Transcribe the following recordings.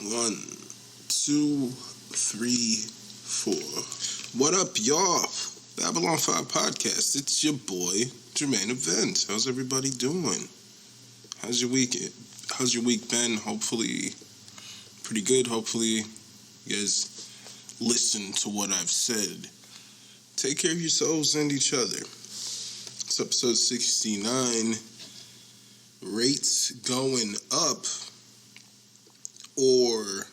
1, 2, 3, 4. What up, y'all? Babylon 5 Podcast. It's your boy, Jermaine Babbles. How's everybody doing? How's your week been? Hopefully pretty good. Hopefully you guys listen to what I've said. Take care of yourselves and each other. It's episode 69. Rates going up or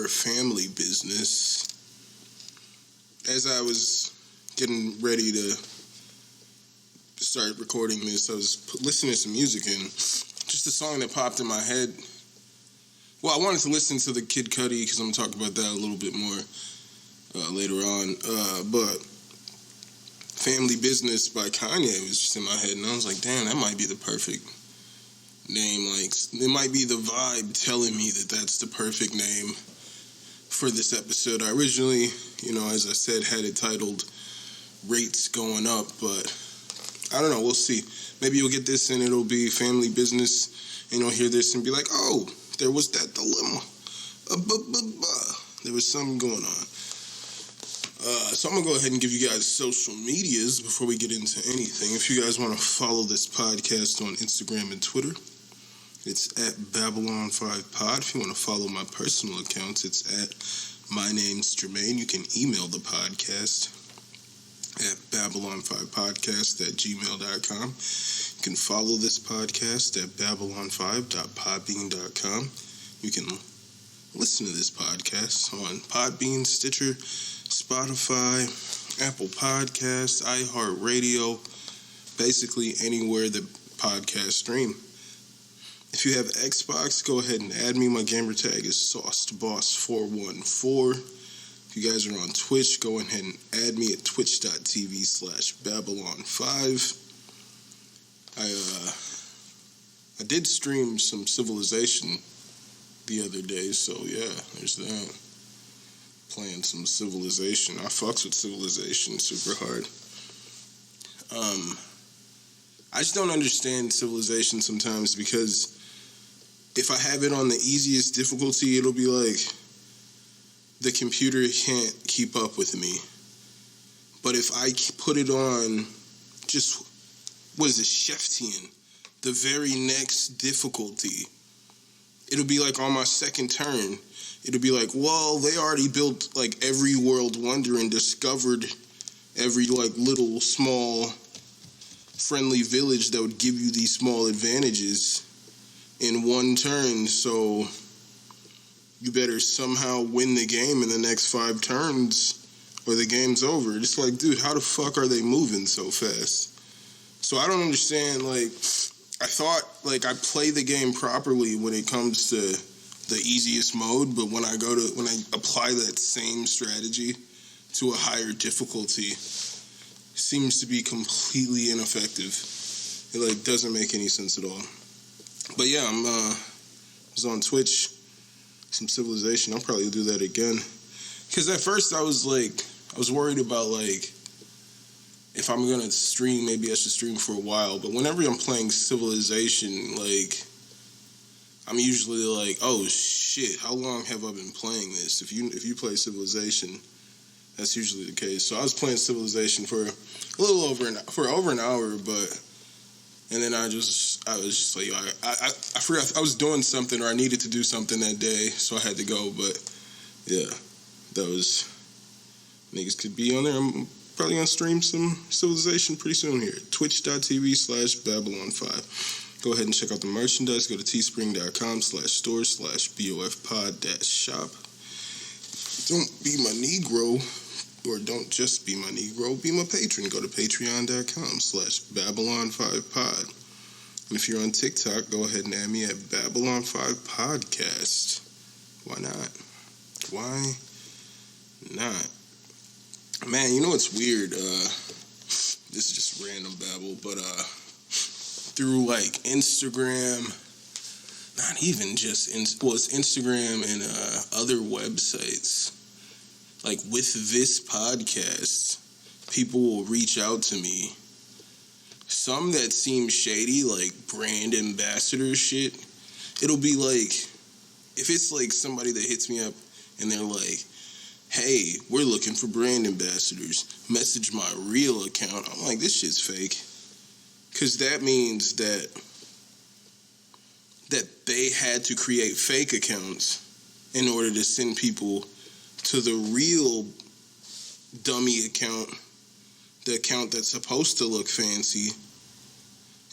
family business. As I was getting ready to start recording this, I was listening to some music, and just a song that popped in my head. Well, I wanted to listen to the Kid Cudi because I'm going to talk about that a little bit more later on. But Family Business by Kanye was just in my head, and I was like, damn, that might be the perfect name. Like, it might be the vibe telling me that that's the perfect name for this episode. I originally, as I said, had it titled Rates Going Up, but I don't know, we'll see. Maybe you'll get this and it'll be Family Business, and you'll hear this and be like, oh, there was that dilemma. There was something going on. So I'm going to go ahead and give you guys social medias before we get into anything. If you guys want to follow this podcast on Instagram and Twitter, it's at Babylon5Pod. If you want to follow my personal accounts, it's at My Name's Jermaine. You can email the podcast at Babylon5podcast@gmail.com. You can follow this podcast at Babylon5.podbean.com. You can listen to this podcast on Podbean, Stitcher, Spotify, Apple Podcasts, iHeartRadio, basically anywhere the podcasts stream. If you have Xbox, go ahead and add me. My gamer tag is SaucedBoss414. If you guys are on Twitch, go ahead and add me at twitch.tv/Babylon5. I did stream some Civilization the other day, so yeah, there's that. Playing some Civilization. I fucks with Civilization super hard. I just don't understand Civilization sometimes, because if I have it on the easiest difficulty, it'll be like the computer can't keep up with me. But if I put it on just, Cheftian, the very next difficulty, it'll be like on my second turn, it'll be like, well, they already built like every world wonder and discovered every like little small friendly village that would give you these small advantages in one turn, so you better somehow win the game in the next 5 turns or the game's over. It's like, dude, how the fuck are they moving so fast? So I don't understand. Like, I thought, like, I play the game properly when it comes to the easiest mode, but when I apply that same strategy to a higher difficulty, it seems to be completely ineffective. It, like, doesn't make any sense at all. But yeah, I was on Twitch, some Civilization. I'll probably do that again. Because at first I was worried about, like, if I'm going to stream, maybe I should stream for a while. But whenever I'm playing Civilization, like, I'm usually like, oh shit, how long have I been playing this? If you play Civilization, that's usually the case. So I was playing Civilization for a little over an hour, and then I was just like, I forgot I was doing something, or I needed to do something that day, so I had to go. But yeah, that was, niggas could be on there. I'm probably gonna stream some Civilization pretty soon here. Twitch.tv/Babylon5. Go ahead and check out the merchandise. Go to teespring.com/store/BOFpod-shop. Don't be my Negro, or don't just be my Negro, be my patron. Go to patreon.com/Babylon5pod. And if you're on TikTok, go ahead and add me at Babylon5Podcast. Why not? Why not? Man, you know what's weird? This is just random babble, but through like Instagram, not even just it's Instagram and other websites. Like with this podcast, people will reach out to me. Some that seem shady, like brand ambassador shit. It'll be like if it's like somebody that hits me up and they're like, hey, we're looking for brand ambassadors, message my real account, I'm like, this shit's fake. Because that means that they had to create fake accounts in order to send people to the real dummy account, the account that's supposed to look fancy.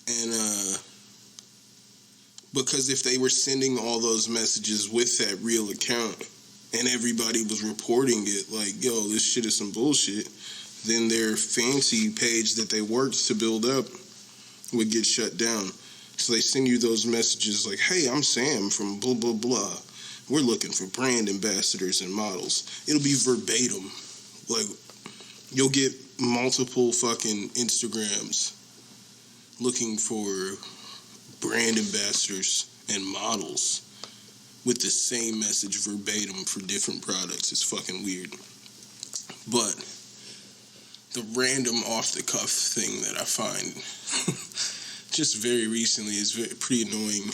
And because if they were sending all those messages with that real account and everybody was reporting it like, yo, this shit is some bullshit, then their fancy page that they worked to build up would get shut down. So they send you those messages like, hey, I'm Sam from blah, blah, blah. We're looking for brand ambassadors and models. It'll be verbatim. Like, you'll get multiple fucking Instagrams looking for brand ambassadors and models with the same message verbatim for different products. It's fucking weird. But the random off-the-cuff thing that I find just very recently is pretty annoying.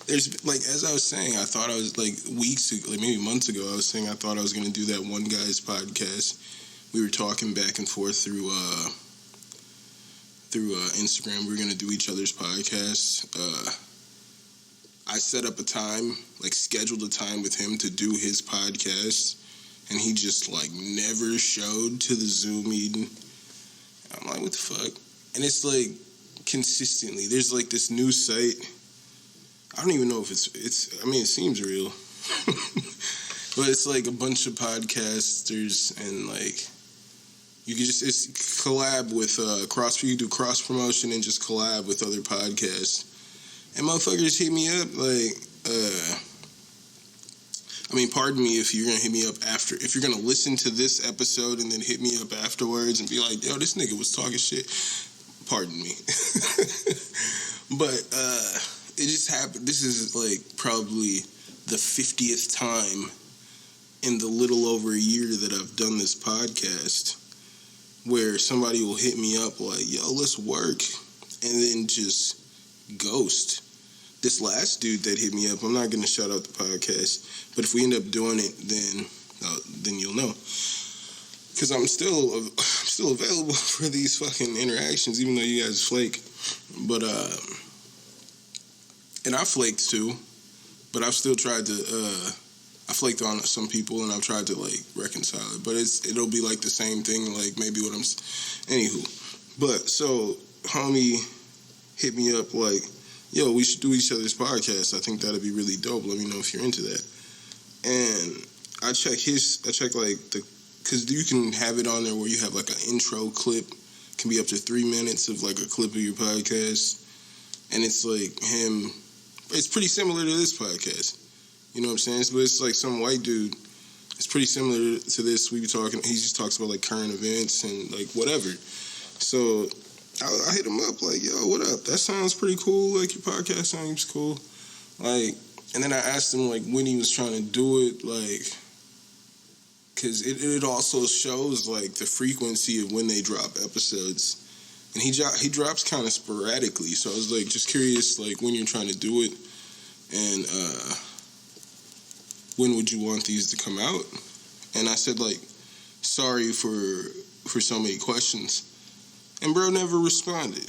There's, like, as I was saying, I thought I was, like, weeks ago, like maybe months ago, I was saying I thought I was going to do that one guy's podcast. We were talking back and forth through Instagram. We were going to do each other's podcasts. I set up a time, like, scheduled a time with him to do his podcast, and he just, like, never showed to the Zoom meeting. I'm like, what the fuck? And it's, like, consistently, there's, like, this new site. I don't even know if it's I mean, it seems real. But it's, like, a bunch of podcasters, and, like, you can just, it's collab with, you do cross-promotion and just collab with other podcasts. And motherfuckers hit me up, like, I mean, pardon me if you're going to hit me up after, if you're going to listen to this episode and then hit me up afterwards and be like, yo, this nigga was talking shit. Pardon me. But, it just happened. This is, like, probably the 50th time in the little over a year that I've done this podcast where somebody will hit me up like, yo, let's work, and then just ghost. This last dude that hit me up, I'm not going to shout out the podcast, but if we end up doing it, then you'll know. Because I'm still available for these fucking interactions, even though you guys flake. But, and I flaked too, but I've still tried to, I flaked on some people and I've tried to, like, reconcile it. But it'll be, like, the same thing, like, maybe what anywho. But, so, homie hit me up, like, yo, we should do each other's podcasts. I think that'd be really dope. Let me know if you're into that. And I check because you can have it on there where you have, like, an intro clip. It can be up to 3 minutes of, like, a clip of your podcast. And it's, like, him. It's pretty similar to this podcast. You know what I'm saying? But it's, like, some white dude. It's pretty similar to this. We be talking. He just talks about, like, current events and, like, whatever. So I hit him up, like, yo, what up? That sounds pretty cool. Like, your podcast sounds cool. Like, and then I asked him, like, when he was trying to do it, like, because it also shows, like, the frequency of when they drop episodes. And he drops kind of sporadically. So I was, like, just curious, like, when you're trying to do it. And when would you want these to come out? And I said, like, sorry for so many questions. And bro never responded.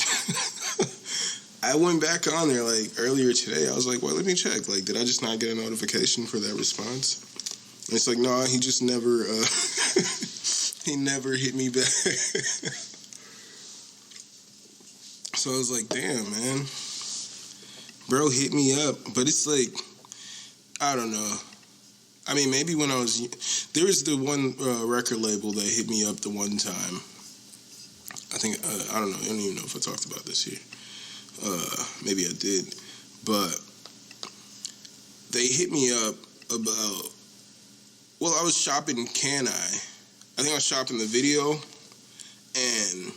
I went back on there, like, earlier today. I was like, well, let me check. Like, did I just not get a notification for that response? And it's like, no, he just never, he never hit me back. So I was like, damn, man. Bro hit me up. But it's like, I don't know. I mean, maybe when I was, there was the one record label that hit me up the one time. I think, I don't know. I don't even know if I talked about this here. Maybe I did. But they hit me up about, well, I was shopping Can I think I was shopping the video, and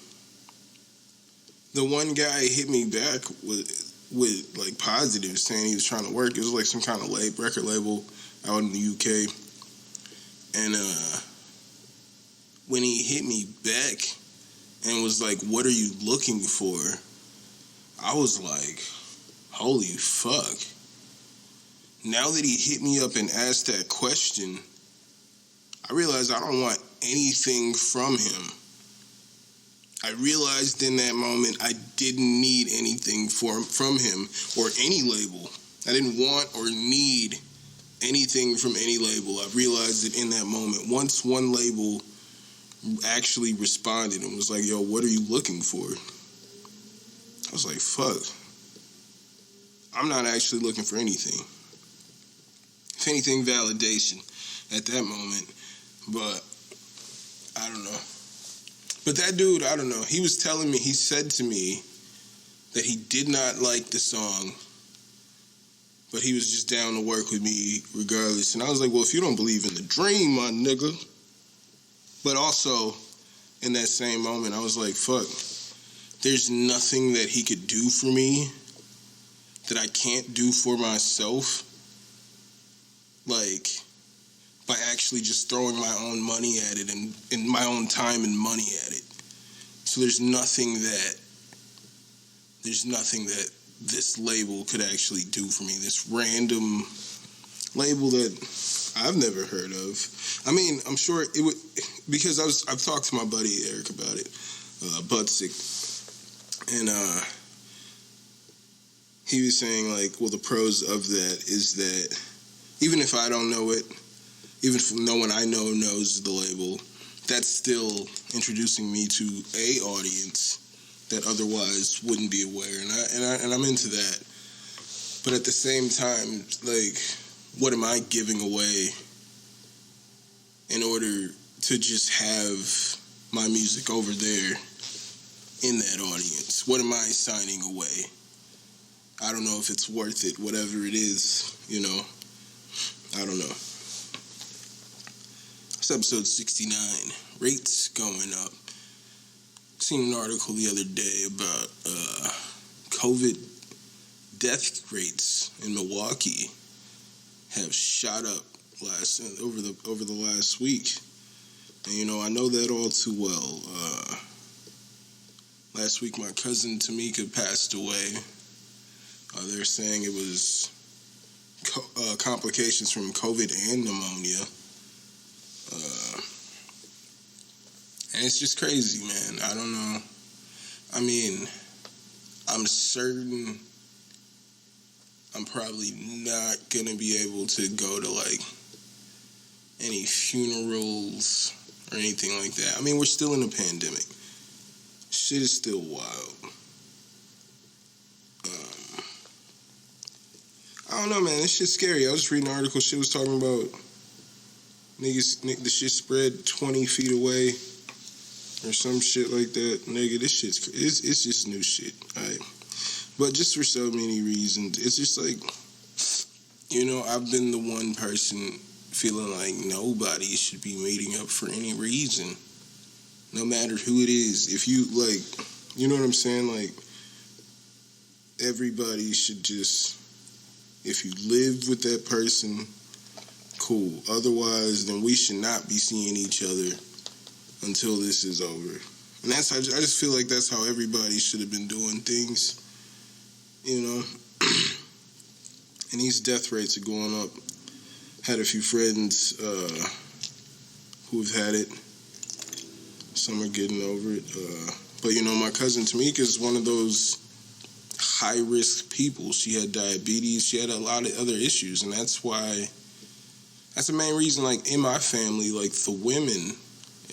the one guy hit me back with like positive, saying he was trying to work. It was like some kind of record label out in the UK. And when he hit me back and was like, what are you looking for? I was like, holy fuck. now that he hit me up and asked that question, I realized I don't want anything from him. I realized in that moment I didn't need anything from him or any label. I didn't want or need anything from any label. I realized it in that moment. Once one label actually responded and was like, yo, what are you looking for? I was like, fuck. I'm not actually looking for anything. If anything, validation at that moment. But I don't know. But that dude, I don't know. He was telling me, he said to me that he did not like the song, but he was just down to work with me regardless. And I was like, well, if you don't believe in the dream, my nigga. But also, in that same moment, I was like, fuck. There's nothing that he could do for me that I can't do for myself. Like, by actually just throwing my own money at it and my own time and money at it. So there's nothing that this label could actually do for me. This random label that I've never heard of. I mean, I'm sure it would, because I've talked to my buddy Eric about it, Butsick, and he was saying, like, well, the pros of that is that even if I don't know it, even if no one I know knows the label, that's still introducing me to a audience that otherwise wouldn't be aware, and I'm into that. But at the same time, like, what am I giving away in order to just have my music over there in that audience? What am I signing away? I don't know if it's worth it, whatever it is, you know. I don't know. It's episode 69. Rates going up. Seen an article the other day about COVID death rates in Milwaukee have shot up over the last week. And, you know, I know that all too well. Last week, my cousin Tamika passed away. They're saying it was complications from COVID and pneumonia. And it's just crazy, man. I don't know. I mean, I'm certain I'm probably not going to be able to go to, like, any funerals or anything like that. I mean, we're still in a pandemic. Shit is still wild. I don't know, man. This shit's scary. I was reading an article. Shit was talking about niggas, the shit spread 20 feet away or some shit like that. Nigga, this shit's, it's just new shit. Alright. But just for so many reasons, it's just like, you know, I've been the one person feeling like nobody should be meeting up for any reason, no matter who it is. If you, like, you know what I'm saying? Like, everybody should just, if you live with that person, cool. Otherwise, then we should not be seeing each other until this is over. And I just feel like that's how everybody should have been doing things, you know. And these death rates are going up. Had a few friends who have had it. Some are getting over it. But, you know, my cousin Tamika is one of those high-risk people. She had diabetes. She had a lot of other issues. And that's why, that's the main reason, like, in my family, like, the women,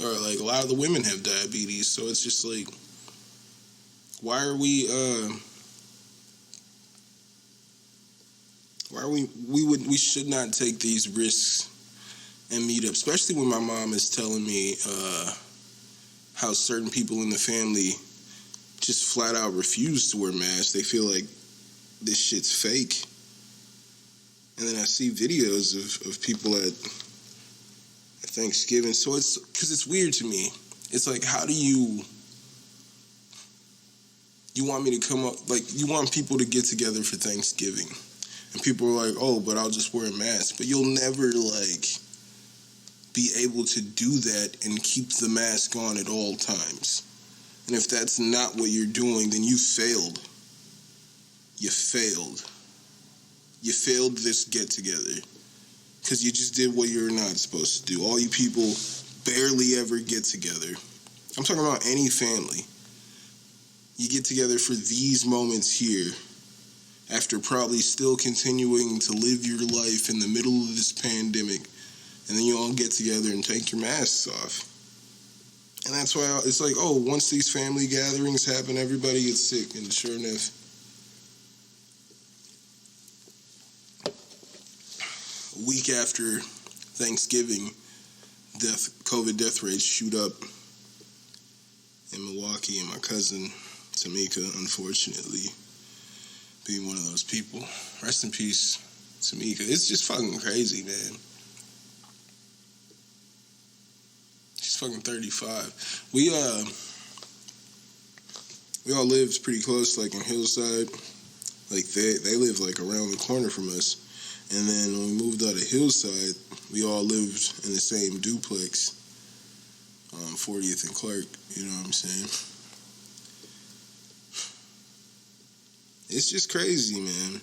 or, like, a lot of the women have diabetes. So it's just, like, why are we we should not take these risks and meet up, especially when my mom is telling me how certain people in the family just flat out refuse to wear masks. They feel like this shit's fake. And then I see videos of people at Thanksgiving. So it's, because it's weird to me. It's like, how do you want me to come up, like, you want people to get together for Thanksgiving. And people are like, oh, but I'll just wear a mask. But you'll never, like, be able to do that and keep the mask on at all times. And if that's not what you're doing, then you failed. You failed. you failed this get-together because you just did what you're not supposed to do. All you people barely ever get together. I'm talking about any family. You get together for these moments here after probably still continuing to live your life in the middle of this pandemic, and then you all get together and take your masks off. And that's why it's like, oh, once these family gatherings happen, everybody gets sick. And sure enough, a week after Thanksgiving, COVID death rates shoot up in Milwaukee, and my cousin Tamika, unfortunately, being one of those people. Rest in peace, Tamika. It's just fucking crazy, man. She's fucking 35. We all lived pretty close, like in Hillside. Like they live like around the corner from us. And then when we moved out of Hillside, we all lived in the same duplex, 40th and Clark. You know what I'm saying? It's just crazy, man.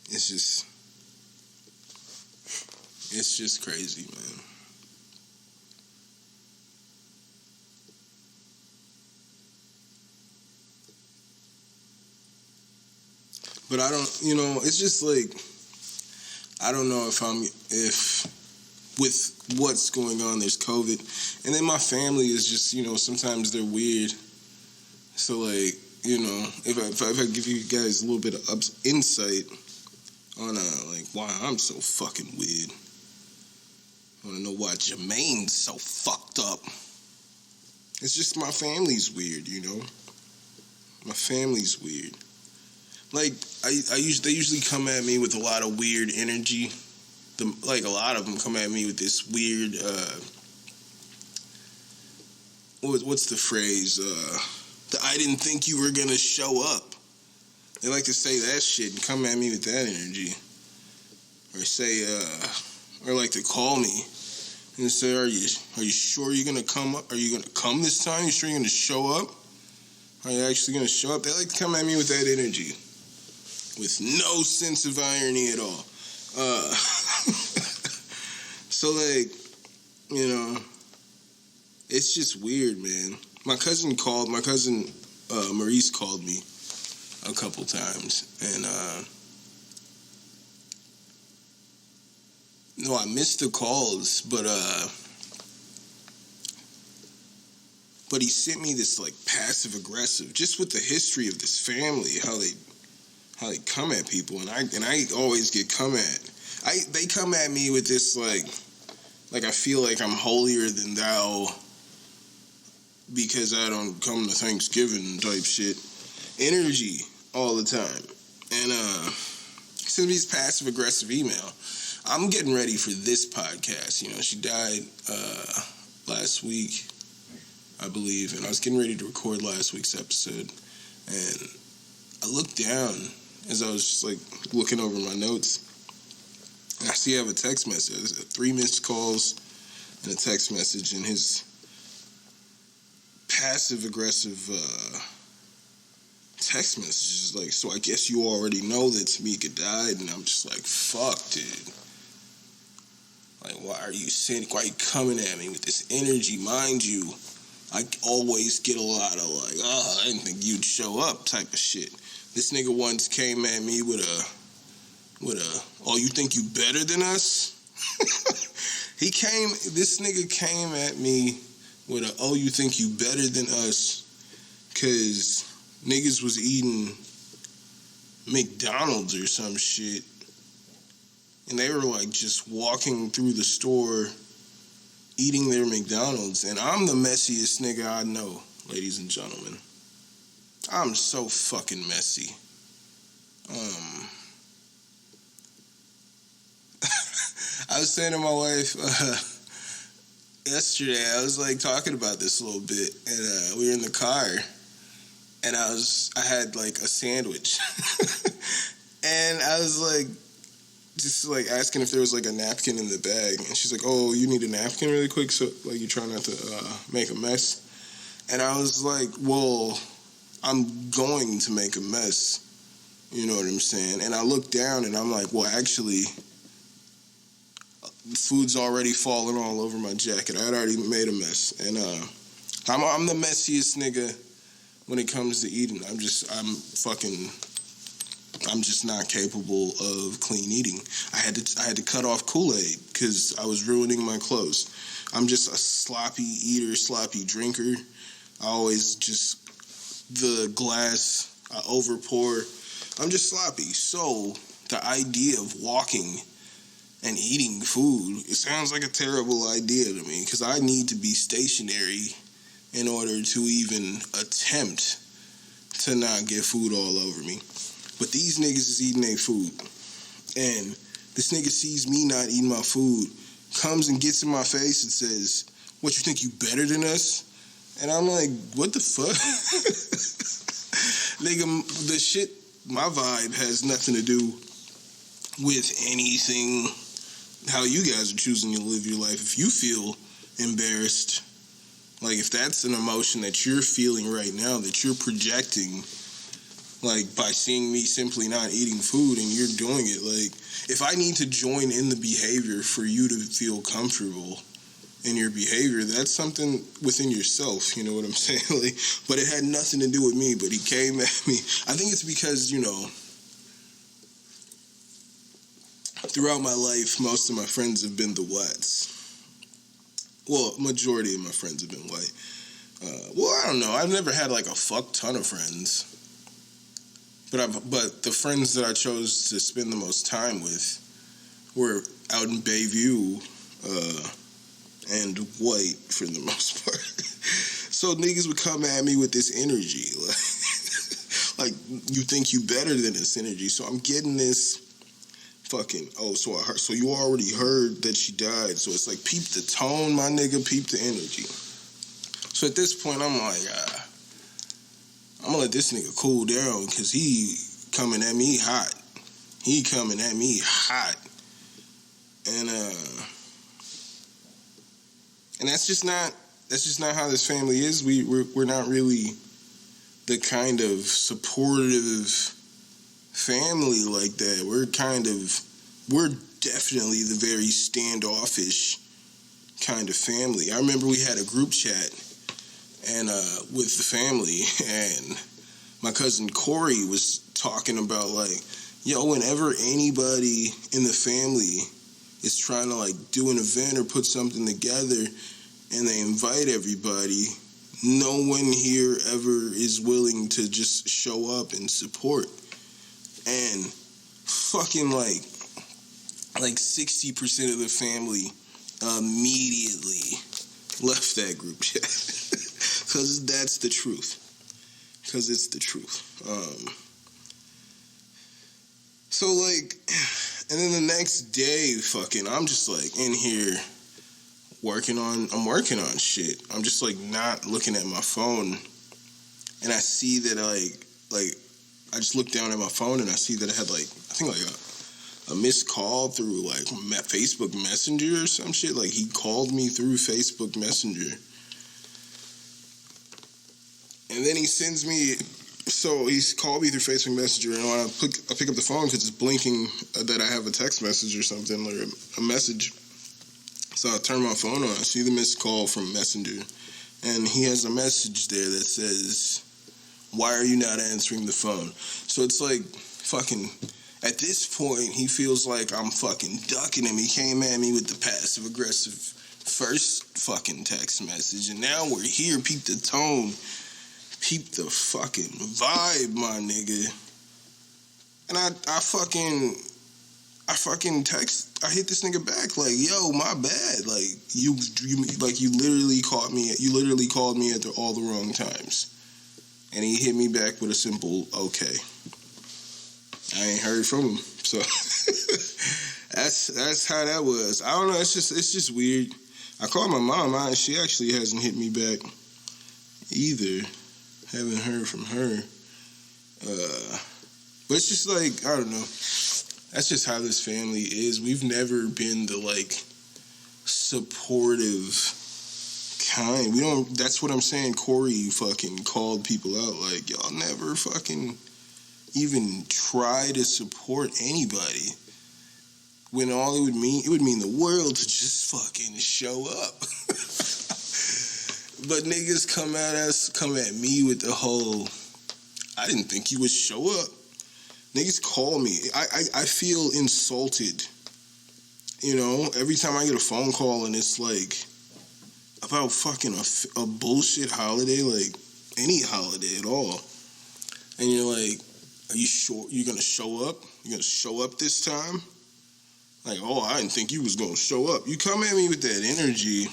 It's just crazy, man. But I don't, it's just like, I don't know if with what's going on, there's COVID. And then my family is just, sometimes they're weird. So, like, if I give you guys a little bit of insight on, why I'm so fucking weird. I want to know why Jermaine's so fucked up. It's just my family's weird, My family's weird. Like, they usually come at me with a lot of weird energy. A lot of them come at me with this weird, what's the phrase? I didn't think you were going to show up. They like to say that shit and come at me with that energy. Or say, or like to call me and say, are you sure you're going to come up? Are you going to come this time? You sure you're going to show up? Are you actually going to show up? They like to come at me with that energy. With no sense of irony at all. So, it's just weird, man. My cousin Maurice called me a couple times, and no, I missed the calls, but he sent me this passive aggressive, just with the history of this family, how they come at people, and I always get come at. They come at me with this like I feel like I'm holier than thou because I don't come to Thanksgiving type shit energy all the time. And send me this passive aggressive email. I'm getting ready for this podcast. She died last week, I believe, and I was getting ready to record last week's episode, and I looked down as I was just looking over my notes, and I see I have a text message, 3 missed calls and a text message, and his passive aggressive text message is so I guess you already know that Tamika died, and I'm just fuck, dude. Why are you coming at me with this energy? Mind you, I always get a lot of I didn't think you'd show up type of shit. This nigga once came at me with a, oh, you think you better than us? This nigga came at me with a, oh, you think you better than us? Cause niggas was eating McDonald's or some shit. And they were just walking through the store eating their McDonald's. And I'm the messiest nigga I know, ladies and gentlemen. I'm so fucking messy. I was saying to my wife yesterday, I was talking about this a little bit, and we were in the car, and I had a sandwich, and I was just asking if there was a napkin in the bag, and she's like, oh, you need a napkin really quick, so you try not to make a mess. And I was like, well, I'm going to make a mess You know what I'm saying? And I look down and I'm like, well, actually, food's already falling all over my jacket. I had already made a mess. And I'm the messiest nigga when it comes to eating. I'm just not capable of clean eating. I had to cut off Kool-Aid because I was ruining my clothes. I'm just a sloppy eater, sloppy drinker. I always just, the glass, I overpour. I'm just sloppy. So the idea of walking and eating food, it sounds like a terrible idea to me because I need to be stationary in order to even attempt to not get food all over me. But these niggas is eating their food. And this nigga sees me not eating my food, comes and gets in my face and says, what, you think you better than us? And I'm like, what the fuck? Nigga, the shit, my vibe has nothing to do with anything, how you guys are choosing to live your life. If you feel embarrassed, like if that's an emotion that you're feeling right now, that you're projecting, like by seeing me simply not eating food and you're doing it, like if I need to join in the behavior for you to feel comfortable in your behavior, that's something within yourself, you know what I'm saying? Like, but it had nothing to do with me, but he came at me. I think it's because, you know, throughout my life, most of my friends have been the whites. Well, majority of my friends have been white. Well, I don't know. I've never had like a fuck ton of friends. But the friends that I chose to spend the most time with were out in Bayview and white for the most part. So niggas would come at me with this energy. Like you think you better than this energy. So I'm getting this fucking, so you already heard that she died. So it's like, peep the tone, my nigga, peep the energy. So at this point, I'm like, I'm gonna let this nigga cool down because he coming at me hot. And that's just not how this family is. We're not really the kind of supportive family like that. We're definitely the very standoffish kind of family. I remember we had a group chat and with the family, and my cousin Corey was talking about like, yo, whenever anybody in the family is trying to like do an event or put something together and they invite everybody, no one here ever is willing to just show up and support. And fucking like 60% of the family immediately left that group chat. Because that's the truth. Because it's the truth. So like, and then the next day, fucking, I'm just like in here working on shit. I'm just like not looking at my phone. And I see that like, I just looked down at my phone and I see that I had like, I think like a missed call through like Facebook Messenger or some shit. Like he called me through Facebook Messenger. And then he sends me, so he's called me through Facebook Messenger, and when I pick up the phone because it's blinking that I have a text message or something, or a message. So I turn my phone on, I see the missed call from Messenger, and he has a message there that says, why are you not answering the phone? So it's like, fucking, at this point, he feels like I'm fucking ducking him. He came at me with the passive-aggressive first fucking text message, and now we're here, peep the tone. Peep the fucking vibe, my nigga. And I hit this nigga back like, yo, my bad. Like you literally called me at all the wrong times. And he hit me back with a simple okay. I ain't heard from him. So that's how that was. I don't know, it's just weird. I called my mom, and she actually hasn't hit me back either. Haven't heard from her. But it's just like, I don't know. That's just how this family is. We've never been the, like, supportive kind. That's what I'm saying. Corey fucking called people out. Like, y'all never fucking even try to support anybody. When all it would mean the world to just fucking show up. But niggas come at me with the whole, I didn't think you would show up. Niggas call me. I feel insulted. You know, every time I get a phone call and it's like about fucking a bullshit holiday, like any holiday at all. And you're like, are you sure you're going to show up? You're going to show up this time? Like, oh, I didn't think you was going to show up. You come at me with that energy,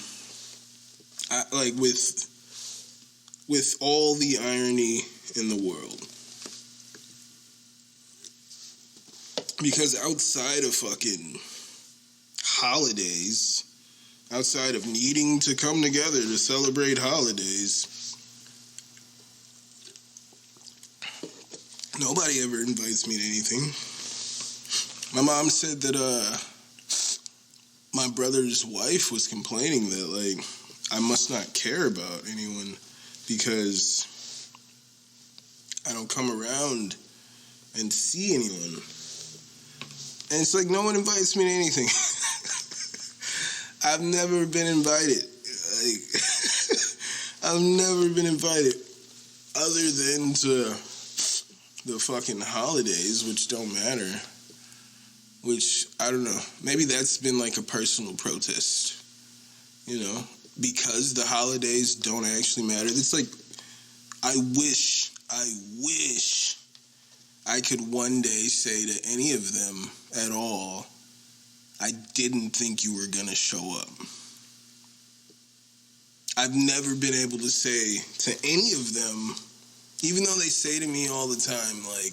with all the irony in the world. Because outside of fucking holidays, outside of needing to come together to celebrate holidays, nobody ever invites me to anything. My mom said that my brother's wife was complaining that, like, I must not care about anyone because I don't come around and see anyone. And it's like, no one invites me to anything. I've never been invited. Like, I've never been invited other than to the fucking holidays, which don't matter. Which, I don't know, maybe that's been like a personal protest, you know, because the holidays don't actually matter. It's like, I wish I could one day say to any of them at all, I didn't think you were going to show up. I've never been able to say to any of them, even though they say to me all the time, like,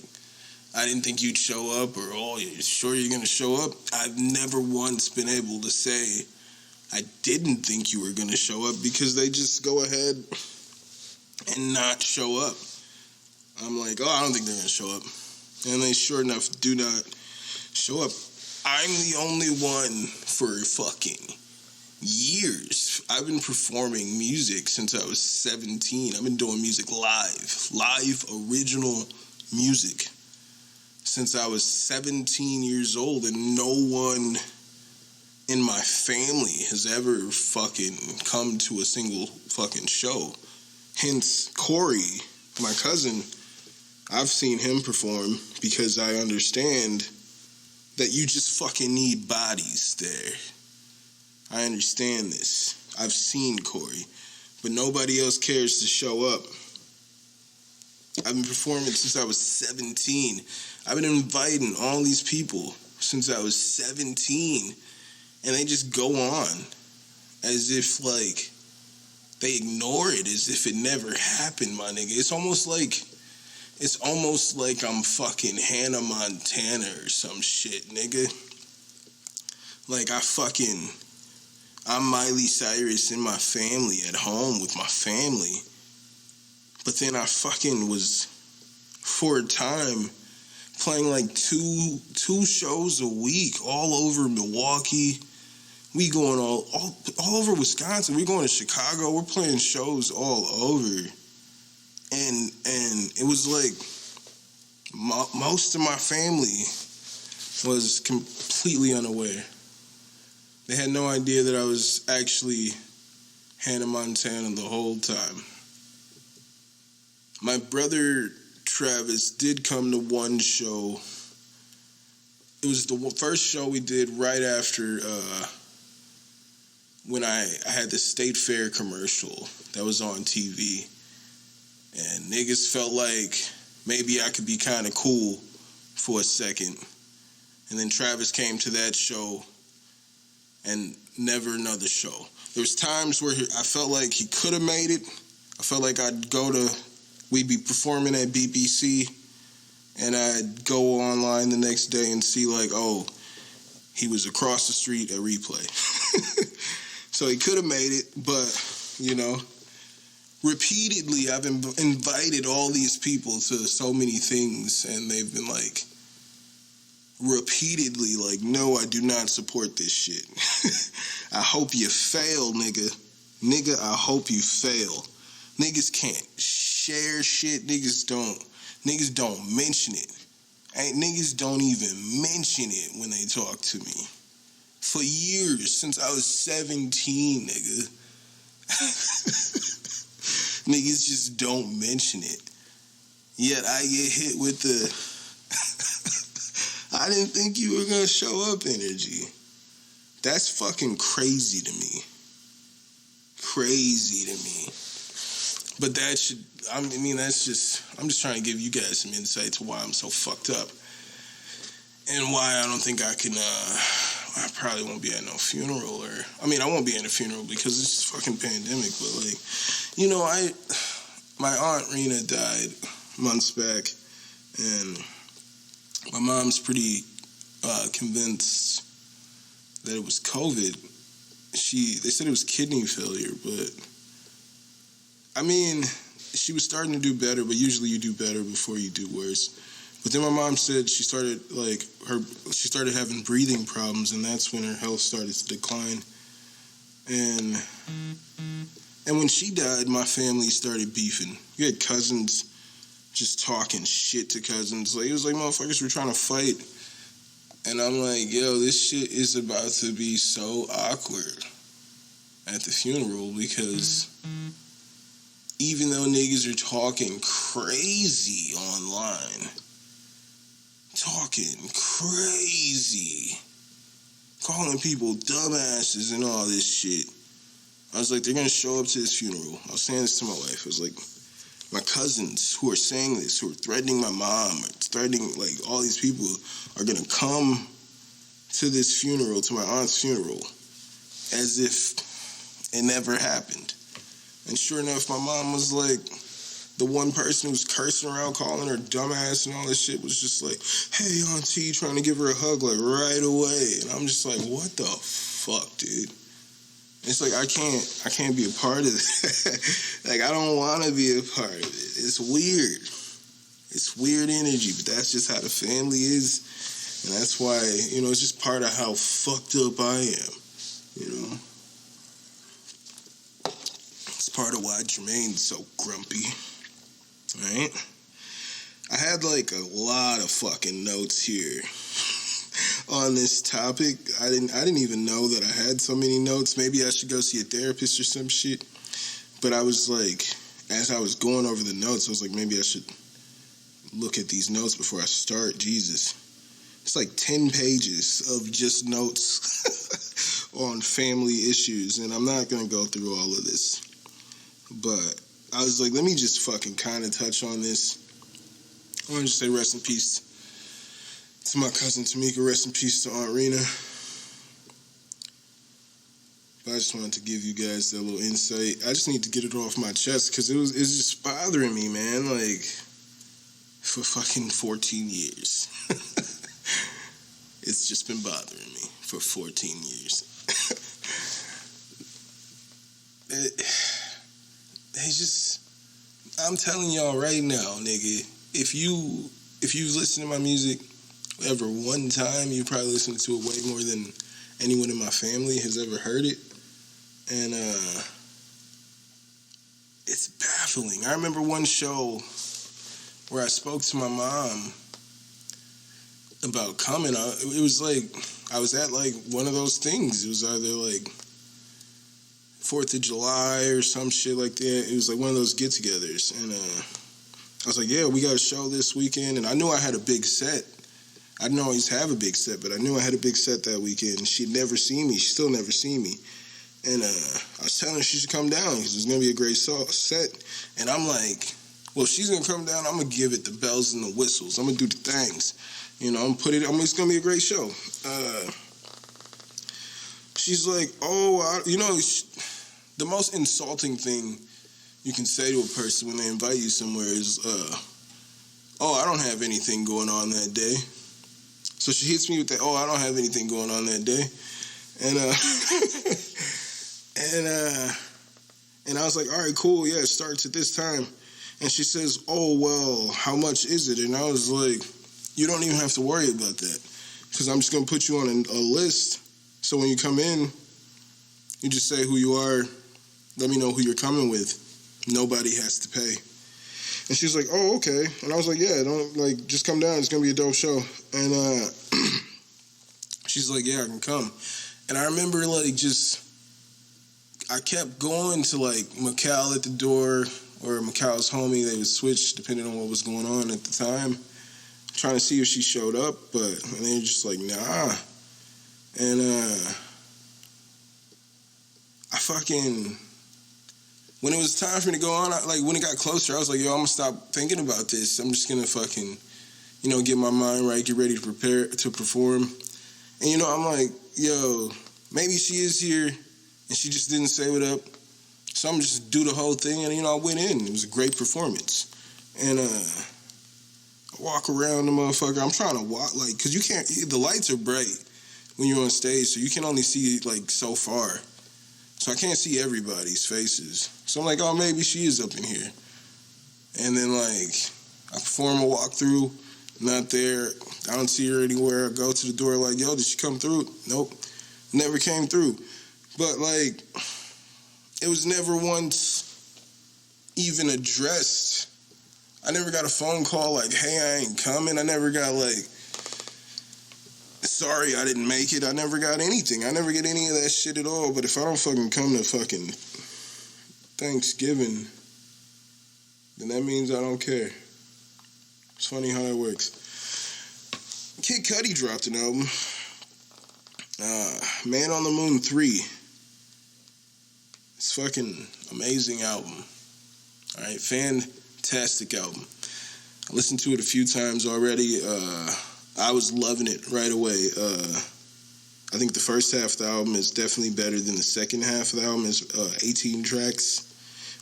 I didn't think you'd show up, or, oh, you're sure you're going to show up? I've never once been able to say, I didn't think you were going to show up, because they just go ahead and not show up. I'm like, oh, I don't think they're going to show up. And they sure enough do not show up. I'm the only one for fucking years. I've been performing music since I was 17. I've been doing music live original music since I was 17 years old, and no one in my family has ever fucking come to a single fucking show. Hence, Corey, my cousin, I've seen him perform because I understand that you just fucking need bodies there. I understand this. I've seen Corey, but nobody else cares to show up. I've been performing since I was 17. I've been inviting all these people since I was 17, and they just go on as if, like, they ignore it as if it never happened, my nigga. It's almost like I'm fucking Hannah Montana or some shit, nigga. Like, I'm Miley Cyrus in my family, at home with my family. But then I fucking was, for a time, playing like two shows a week all over Milwaukee. We going all over Wisconsin. We going to Chicago. We're playing shows all over. And it was like most of my family was completely unaware. They had no idea that I was actually Hannah Montana the whole time. My brother Travis did come to one show. It was the first show we did right after when I had the State Fair commercial that was on TV. And niggas felt like maybe I could be kind of cool for a second. And then Travis came to that show and never another show. There was times where I felt like he could have made it. I felt like we'd be performing at BBC, and I'd go online the next day and see like, oh, he was across the street at Replay. So he could have made it, but, you know, repeatedly I've invited all these people to so many things, and they've been like, repeatedly like, no, I do not support this shit. I hope you fail, nigga. Nigga, I hope you fail. Niggas can't share shit. Niggas don't mention it. Ain't niggas don't even mention it when they talk to me. For years, since I was 17, nigga. Niggas just don't mention it. Yet I get hit with the I didn't think you were gonna show up energy. That's fucking crazy to me. Crazy to me. But that should, I mean, that's just, I'm just trying to give you guys some insight to why I'm so fucked up. And why I don't think I can, I probably won't be at no funeral I won't be at a funeral because it's just fucking pandemic, but like, you know, my Aunt Rena died months back, and my mom's pretty convinced that it was COVID. They said it was kidney failure, but I mean, she was starting to do better, but usually you do better before you do worse. But then my mom said she started having breathing problems, and that's when her health started to decline. And when she died, my family started beefing. You had cousins just talking shit to cousins. Like, it was like motherfuckers were trying to fight. And I'm like, yo, this shit is about to be so awkward at the funeral because even though niggas are talking crazy online, talking crazy, calling people dumbasses and all this shit, I was like, they're gonna show up to this funeral. I was saying this to my wife. I was like, my cousins who are saying this, who are threatening my mom, or threatening, like, all these people are gonna come to this funeral, to my aunt's funeral, as if it never happened. And sure enough, my mom was like, the one person who was cursing around, calling her dumbass and all this shit, was just like, hey, auntie, trying to give her a hug, like, right away. And I'm just like, what the fuck, dude? It's like, I can't be a part of that. Like, I don't want to be a part of it. It's weird. It's weird energy, but that's just how the family is. And that's why, you know, it's just part of how fucked up I am, you know? It's part of why Jermaine's so grumpy, right? I had, like, a lot of fucking notes here on this topic. I didn't even know that I had so many notes. Maybe I should go see a therapist or some shit. But I was like, as I was going over the notes, I was like, maybe I should look at these notes before I start. Jesus. It's like 10 pages of just notes on family issues, and I'm not going to go through all of this. But I was like, let me just fucking kind of touch on this. I want to just say rest in peace to my cousin Tamika, rest in peace to Aunt Rena. But I just wanted to give you guys that little insight. I just need to get it off my chest because it's just bothering me, man, like, for fucking 14 years. It's just been bothering me for 14 years. I'm telling y'all right now, nigga, if you listen to my music ever one time, you probably listened to it way more than anyone in my family has ever heard it. And it's baffling. I remember one show where I spoke to my mom about coming. It was like, I was at like one of those things. It was either like 4th of July or some shit like that. It was like one of those get-togethers. And I was like, yeah, we got a show this weekend. And I knew I had a big set. I didn't always have a big set, but I knew I had a big set that weekend. And she'd never seen me. She still never seen me. And I was telling her she should come down because it was going to be a great set. And I'm like, well, if she's going to come down, I'm going to give it the bells and the whistles. I'm going to do the things. You know, it's going to be a great show. She's like, the most insulting thing you can say to a person when they invite you somewhere is, I don't have anything going on that day. So she hits me with that, I don't have anything going on that day. And I was like, all right, cool, yeah, it starts at this time. And she says, how much is it? And I was like, you don't even have to worry about that because I'm just going to put you on a list. So when you come in, you just say who you are. Let me know who you're coming with. Nobody has to pay. And she's like, oh, okay. And I was like, yeah, don't, like, just come down. It's going to be a dope show. And she's like, yeah, I can come. And I remember, like, I kept going to, like, Macau at the door or Macau's homie. They would switch depending on what was going on at the time, trying to see if she showed up. And they were just like, nah. And when it was time for me to go on, when it got closer, I was like, yo, I'm going to stop thinking about this. I'm just going to fucking, get my mind right, get ready to prepare to perform. And, I'm like, yo, maybe she is here and she just didn't say what up. So I'm just do the whole thing. And, I went in. It was a great performance. And I walk around the motherfucker. I'm trying to walk, because you can't, the lights are bright when you're on stage, so you can only see, so far. So I can't see everybody's faces. So I'm like, oh, maybe she is up in here. And then, I perform a walkthrough, not there. I don't see her anywhere. I go to the door like, yo, did she come through? Nope, never came through. But, it was never once even addressed. I never got a phone call like, hey, I ain't coming. I never got, sorry, I didn't make it. I never got anything. I never get any of that shit at all. But if I don't fucking come to fucking Thanksgiving, then that means I don't care. It's funny how that works. Kid Cudi dropped an album. Man on the Moon 3. It's fucking amazing album. Alright, fantastic album. I listened to it a few times already. I was loving it right away. I think the first half of the album is definitely better than the second half of the album. It's 18 tracks.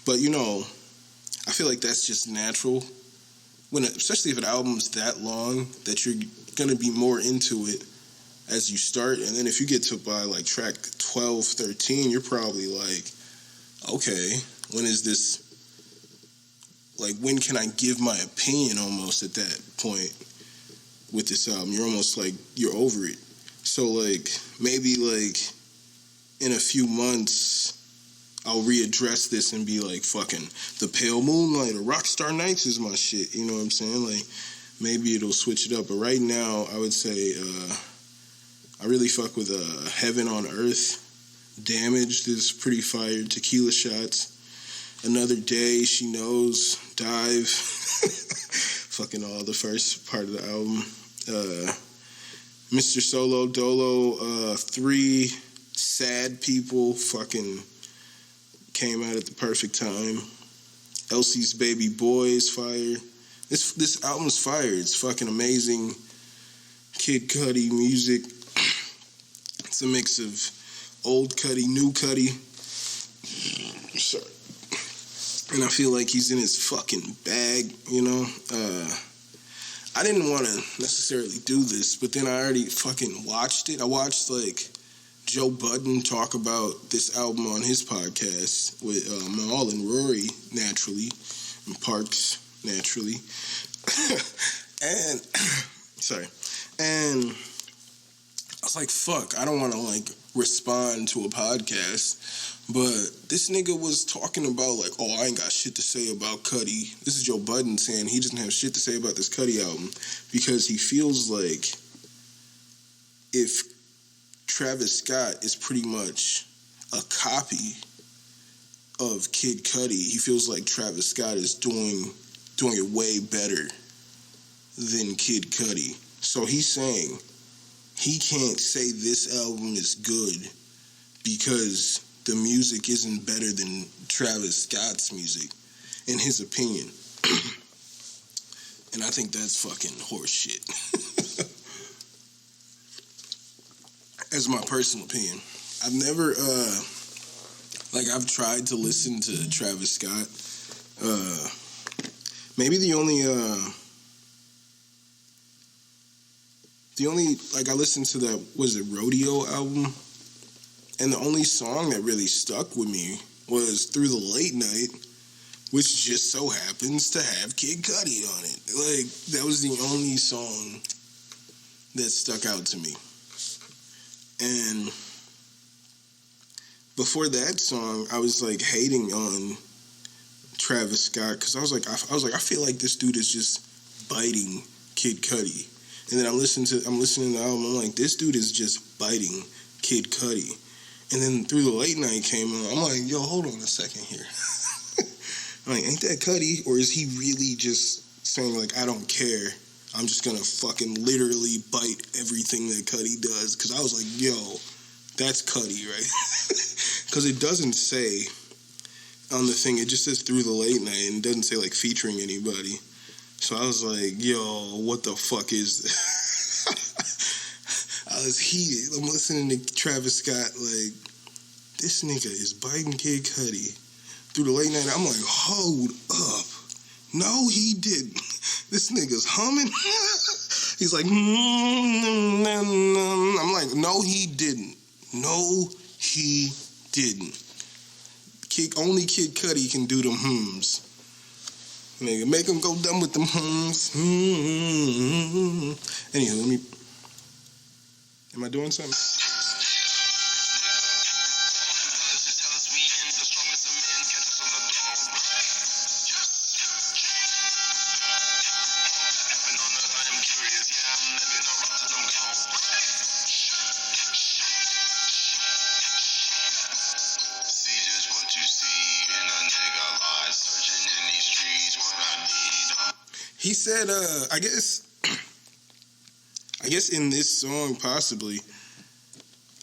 But, I feel like that's just natural. Especially if an album's that long, that you're going to be more into it as you start. And then if you get to by, track 12, 13, you're probably like, okay, when is this, when can I give my opinion almost at that point? With this album, you're almost you're over it. So maybe in a few months I'll readdress this and be fucking The Pale Moonlight or Rockstar Nights is my shit, you know what I'm saying? Maybe it'll switch it up, but right now I would say I really fuck with Heaven on Earth. Damaged is pretty fire. Tequila Shots, Another Day, She Knows, Dive. Fucking all the first part of the album. Mr. Solo Dolo 3, Sad People, fucking came out at the perfect time. Elsie's Baby Boy is fire. This album's fire. It's fucking amazing. Kid Cudi music. It's a mix of old Cudi, new Cudi. Sorry. And I feel like he's in his fucking bag, I didn't want to necessarily do this, but then I already fucking watched it. I watched, Joe Budden talk about this album on his podcast with Mal and Rory, naturally, and Parks, naturally. And, sorry. And I was like, fuck, I don't want to, respond to a podcast. But this nigga was talking about, oh, I ain't got shit to say about Cudi. This is Joe Budden saying he doesn't have shit to say about this Cudi album because he feels like if Travis Scott is pretty much a copy of Kid Cudi, he feels like Travis Scott is doing it way better than Kid Cudi. So he's saying he can't say this album is good because the music isn't better than Travis Scott's music, in his opinion. And I think that's fucking horse shit. As my personal opinion. I've never, I've tried to listen to Travis Scott. Maybe the only, I listened to that, was it Rodeo album? And the only song that really stuck with me was Through the Late Night, which just so happens to have Kid Cudi on it. That was the only song that stuck out to me. And before that song, I was hating on Travis Scott because I was like, I feel like this dude is just biting Kid Cudi. And then I'm listening to the album. I'm like, this dude is just biting Kid Cudi. And then Through the Late Night came on. I'm like, yo, hold on a second here. I'm like, ain't that Cudi? Or is he really just saying, like, I don't care. I'm just going to fucking literally bite everything that Cudi does? Because I was like, yo, that's Cudi, right? Because it doesn't say on the thing, it just says Through the Late Night, and it doesn't say, like, featuring anybody. So I was like, yo, what the fuck is this? I was heated. I'm listening to Travis Scott, like, this nigga is biting Kid Cudi. Through the Late Night, I'm like, hold up. No, he didn't. This nigga's humming. He's like, I'm like, no, he didn't. No, he didn't. Only Kid Cudi can do them hums. Nigga, make him go dumb with them hums. Anywho, am I doing something? He said, I guess in this song, possibly,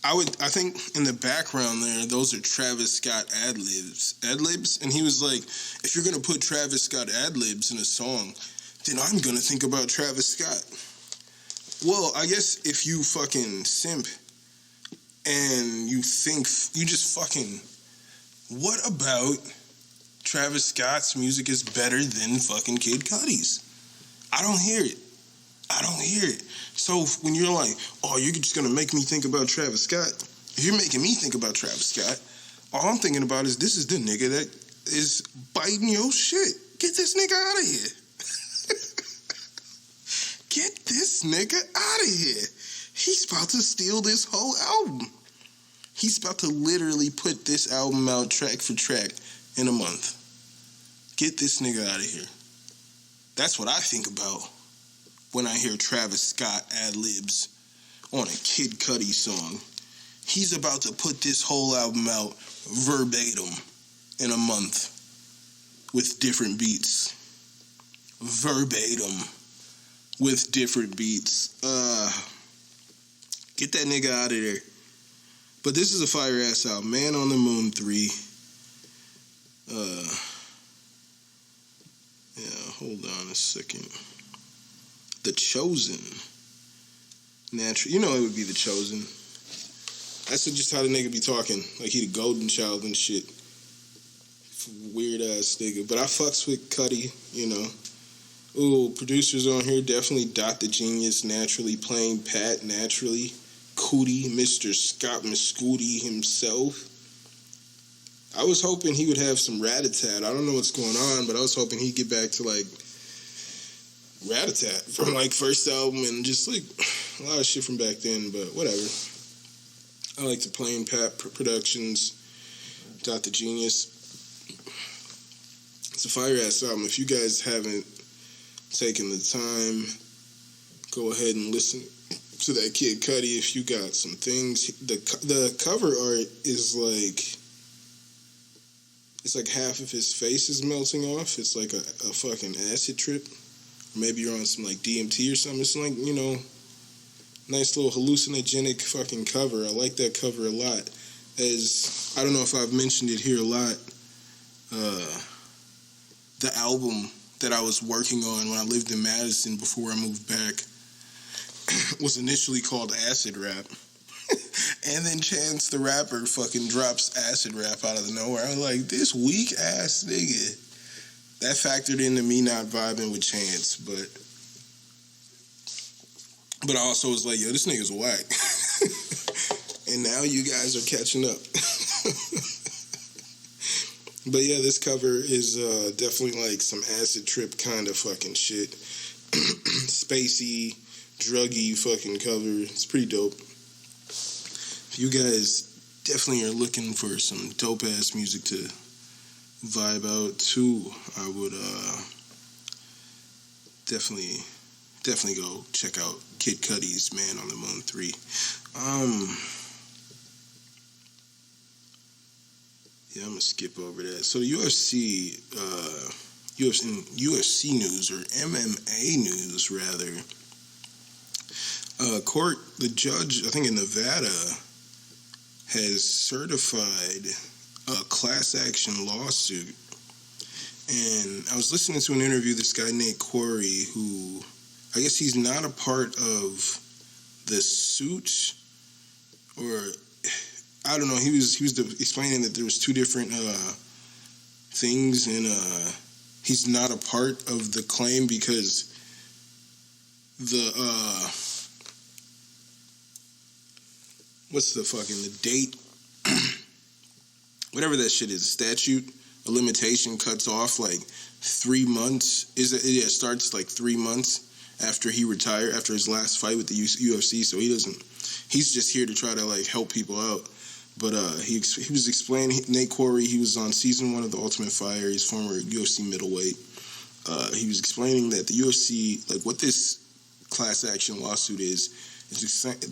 I think in the background there, those are Travis Scott ad-libs, and he was like, if you're going to put Travis Scott ad-libs in a song, then I'm going to think about Travis Scott. Well, I guess if you fucking simp, and you just fucking, what about Travis Scott's music is better than fucking Kid Cudi's? I don't hear it. So when you're like, oh, you're just going to make me think about Travis Scott, if you're making me think about Travis Scott, all I'm thinking about is this is the nigga that is biting your shit. Get this nigga out of here. Get this nigga out of here. He's about to steal this whole album. He's about to literally put this album out track for track in a month. Get this nigga out of here. That's what I think about when I hear Travis Scott ad-libs on a Kid Cudi song. He's about to put this whole album out verbatim in a month with different beats. Verbatim with different beats. Get that nigga out of there. But this is a fire-ass album. Man on the Moon 3. Hold on a second. The Chosen. Natural. You know it would be The Chosen. That's just how the nigga be talking. Like he the golden child and shit. Weird-ass nigga. But I fucks with Cudi, you know. Ooh, producers on here, definitely Dot the Genius, naturally. Playing Pat, naturally. Cudi, Mr. Scott Muscudi himself. I was hoping he would have some rat-a-tat. I don't know what's going on, but I was hoping he'd get back to, like, rat-a-tat from, like, first album and just, like, a lot of shit from back then, but whatever. I like the Plain Pat Productions, Dot the Genius. It's a fire-ass album. If you guys haven't taken the time, go ahead and listen to that Kid Cudi if you got some things. The cover art is like, it's like half of his face is melting off. It's like a fucking acid trip. Maybe you're on some like DMT or something. It's like, you know, nice little hallucinogenic fucking cover. I like that cover a lot. As I don't know if I've mentioned it here a lot. The album that I was working on when I lived in Madison before I moved back was initially called Acid Rap. And then Chance the Rapper fucking drops Acid Rap out of nowhere. I was like, this weak ass nigga. That factored into me not vibing with Chance, but I also was like, yo, this nigga's whack. And now you guys are catching up. But yeah, this cover is definitely like some acid trip kind of fucking shit. Spacey, druggy fucking cover. It's pretty dope. If you guys definitely are looking for some dope ass music to vibe out too. I would definitely go check out Kid Cudi's Man on the Moon 3. Yeah, I'm gonna skip over that. So the UFC news, or MMA news rather. The judge, I think in Nevada, has certified a class action lawsuit. And I was listening to an interview, this guy Nate Quarry, who I guess he's not a part of the suit, or I don't know. He was explaining that there was two different things, and he's not a part of the claim because the the date, whatever that shit is, statute, a limitation cuts off like 3 months. It starts like 3 months after he retired, after his last fight with the UFC. So he's just here to try to like help people out. But he was explaining, Nate Quarry, he was on season 1 of The Ultimate Fighter. He's former UFC middleweight. He was explaining that the UFC, like what this class action lawsuit is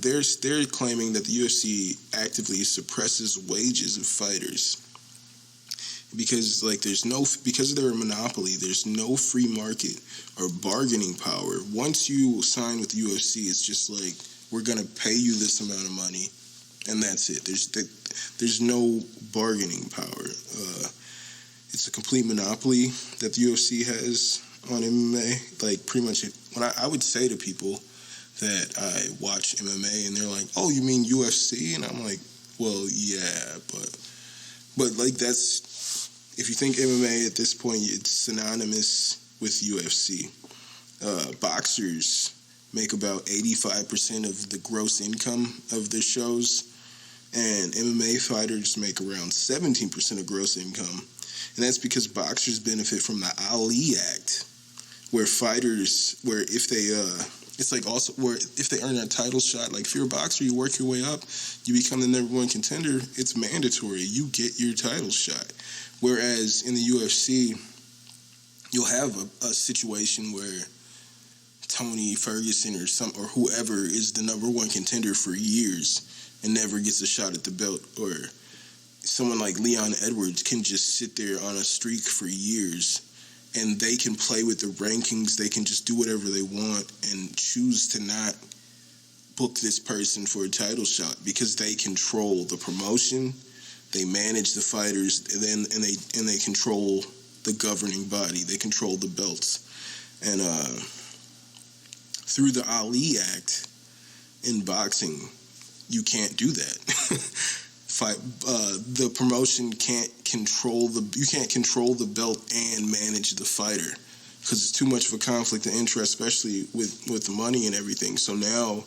they're claiming that the UFC actively suppresses wages of fighters because because they're a monopoly, there's no free market or bargaining power. Once you sign with the UFC, it's just like, we're gonna pay you this amount of money, and that's it. There's no bargaining power. It's a complete monopoly that the UFC has on MMA. Like, pretty much, when I would say to people that I watch MMA, and they're like, "Oh, you mean UFC?" And I'm like, "Well, yeah, but like, that's, if you think MMA at this point, it's synonymous with UFC. Boxers make about 85% of the gross income of their shows, and MMA fighters make around 17% of gross income. And that's because boxers benefit from the Ali Act, where if they earn a title shot, like if you're a boxer, you work your way up, you become the number 1 contender, it's mandatory. You get your title shot. Whereas in the UFC, you'll have a situation where Tony Ferguson or whoever is the number 1 contender for years and never gets a shot at the belt, or someone like Leon Edwards can just sit there on a streak for years, and they can play with the rankings. They can just do whatever they want and choose to not book this person for a title shot because they control the promotion, they manage the fighters, and they control the governing body. They control the belts. And through the Ali Act in boxing, you can't do that. The promotion can't control the belt and manage the fighter because it's too much of a conflict of interest, especially with the money and everything. So now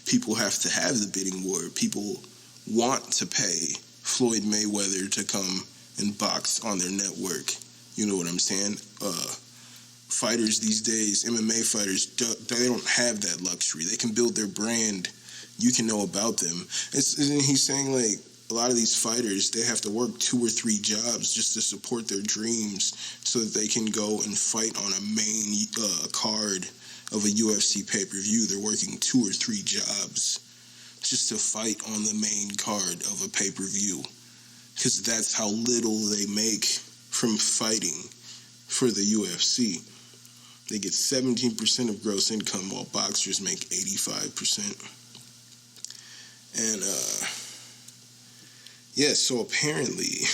people have to have the bidding war. People want to pay Floyd Mayweather to come and box on their network. You know what I'm saying? Fighters these days, MMA fighters, they don't have that luxury. They can build their brand. You can know about them. He's saying, like, a lot of these fighters, they have to work 2 or 3 jobs just to support their dreams so that they can go and fight on a main card of a UFC pay-per-view. They're working 2 or 3 jobs just to fight on the main card of a pay-per-view, because that's how little they make from fighting for the UFC. They get 17% of gross income, while boxers make 85%. And, so apparently,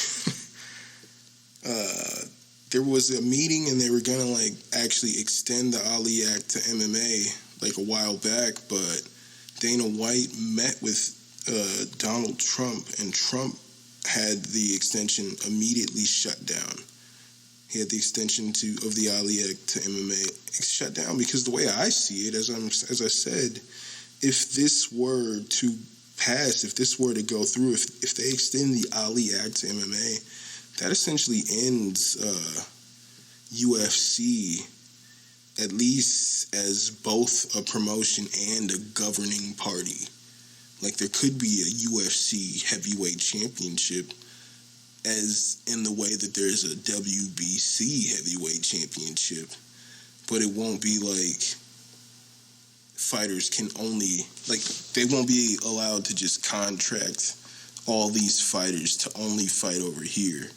there was a meeting and they were going to, like, actually extend the Ali Act to MMA, like, a while back, but Dana White met with Donald Trump, and Trump had the extension immediately shut down. He had the extension of the Ali Act to MMA shut down because the way I see it, as I said, if this were to pass, if this were to go through, if they extend the Ali Act to MMA, that essentially ends UFC, at least as both a promotion and a governing party. Like, there could be a UFC heavyweight championship as in the way that there's a WBC heavyweight championship, but it won't be like fighters can only, like, they won't be allowed to just contract all these fighters to only fight over here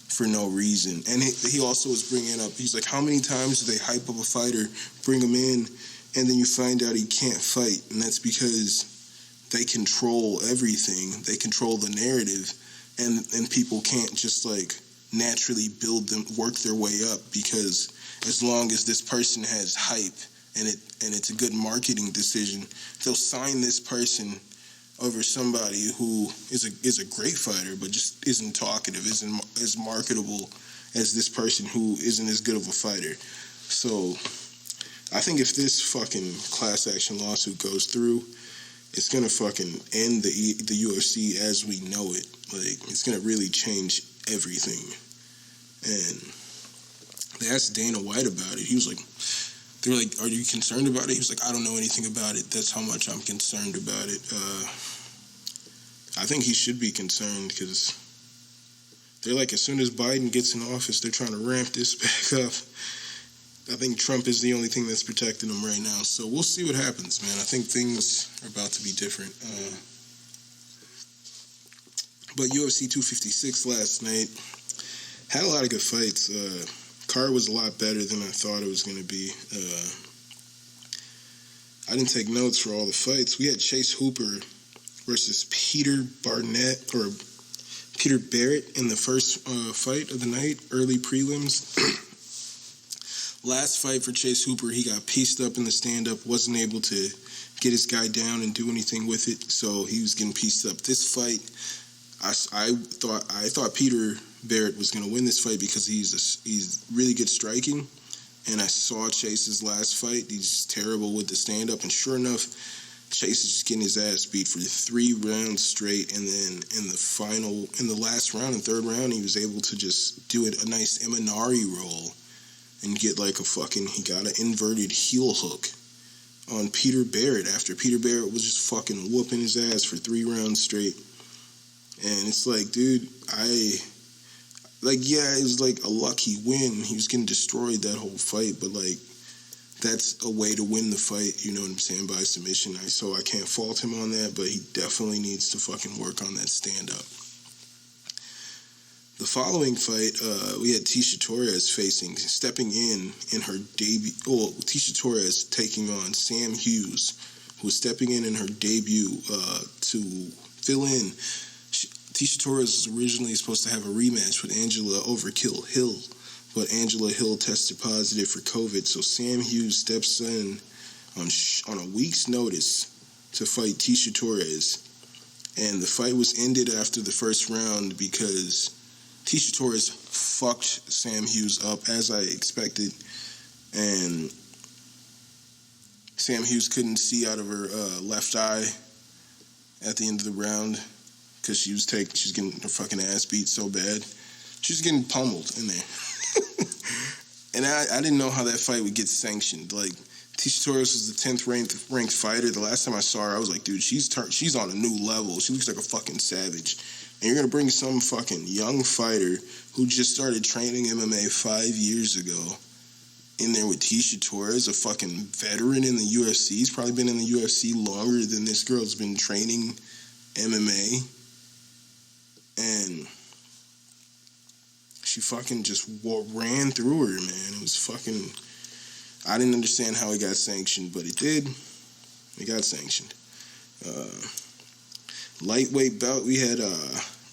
for no reason. And he also was bringing up, he's like, how many times do they hype up a fighter, bring him in, and then you find out he can't fight? And that's because they control everything. They control the narrative, and people can't just like naturally build them, work their way up, because as long as this person has hype and it's a good marketing decision, they'll sign this person over somebody who is a great fighter but just isn't talkative, isn't as marketable as this person who isn't as good of a fighter. So I think if this fucking class action lawsuit goes through, it's gonna fucking end the UFC as we know it. Like, it's gonna really change everything. And they asked Dana White about it. He was like, they were like, are you concerned about it? He was like, I don't know anything about it. That's how much I'm concerned about it. I think he should be concerned, because they're like, as soon as Biden gets in office, they're trying to ramp this back up. I think Trump is the only thing that's protecting him right now. So we'll see what happens, man. I think things are about to be different. But UFC 256 last night had a lot of good fights. Card was a lot better than I thought it was going to be. I didn't take notes for all the fights. We had Chase Hooper versus Peter Barrett in the first fight of the night, early prelims. Last fight for Chase Hooper, he got pieced up in the stand-up, wasn't able to get his guy down and do anything with it, so he was getting pieced up. This fight, I thought Peter Barrett was going to win this fight because he's really good striking, and I saw Chase's last fight. He's terrible with the stand-up, and sure enough, Chase is just getting his ass beat for 3 rounds straight, and then in the last round, and third round, he was able to just do a nice Eminari roll and get like he got an inverted heel hook on Peter Barrett after Peter Barrett was just fucking whooping his ass for 3 rounds straight. And it's like, dude, it was like a lucky win. He was getting destroyed that whole fight, but like, that's a way to win the fight, you know what I'm saying, by submission. So I can't fault him on that, but he definitely needs to fucking work on that stand-up. The following fight, we had Tisha Torres stepping in her debut. Well, Tisha Torres taking on Sam Hughes, who was stepping in her debut to fill in. Tisha Torres was originally supposed to have a rematch with Angela Overkill Hill, but Angela Hill tested positive for COVID, so Sam Hughes steps in on a week's notice to fight Tisha Torres. And the fight was ended after the first round because Tisha Torres fucked Sam Hughes up, as I expected, and Sam Hughes couldn't see out of her left eye at the end of the round because she was getting her fucking ass beat so bad. She was getting pummeled in there. And I didn't know how that fight would get sanctioned. Like, Tisha Torres was the 10th ranked fighter. The last time I saw her, I was like, dude, she's on a new level. She looks like a fucking savage. And you're going to bring some fucking young fighter who just started training MMA 5 years ago in there with Tisha Torres, a fucking veteran in the UFC. He's probably been in the UFC longer than this girl's been training MMA. And she fucking just ran through her, man. It was fucking... I didn't understand how it got sanctioned, but it did. It got sanctioned. Lightweight bout, we had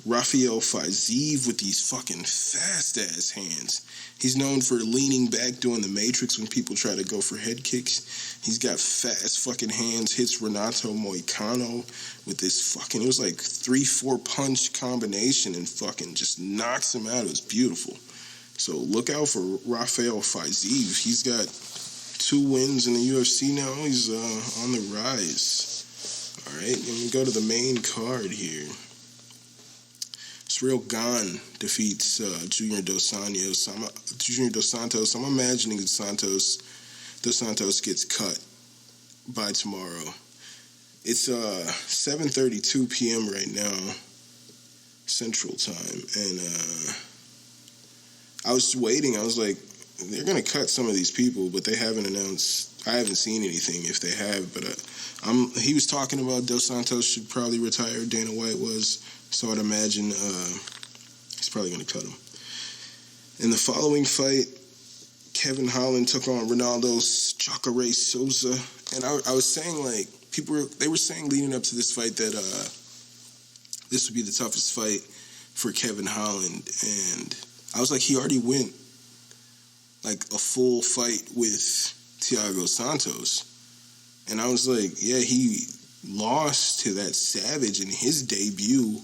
Rafael Fiziev with these fucking fast-ass hands. He's known for leaning back doing the Matrix when people try to go for head kicks. He's got fast fucking hands, hits Renato Moicano with this fucking, it was like 3-4 punch combination and fucking just knocks him out. It was beautiful. So look out for Rafael Fiziev. He's got 2 wins in the UFC now. He's on the rise. All right, let me go to the main card here. Cyril Gane defeats Junior Dos Santos. I'm imagining Dos Santos gets cut by tomorrow. It's 7:32 p.m. right now. Central Time, and I was waiting. I was like, they're gonna cut some of these people, but they haven't announced. I haven't seen anything if they have, but he was talking about Dos Santos should probably retire. Dana White was, so I'd imagine he's probably gonna cut him. In the following fight, Kevin Holland took on Ronaldo's Jacare Souza, and I was saying, like, they were saying leading up to this fight that this would be the toughest fight for Kevin Holland, and I was like, he already went like a full fight with Thiago Santos, and I was like, yeah, he lost to that Savage in his debut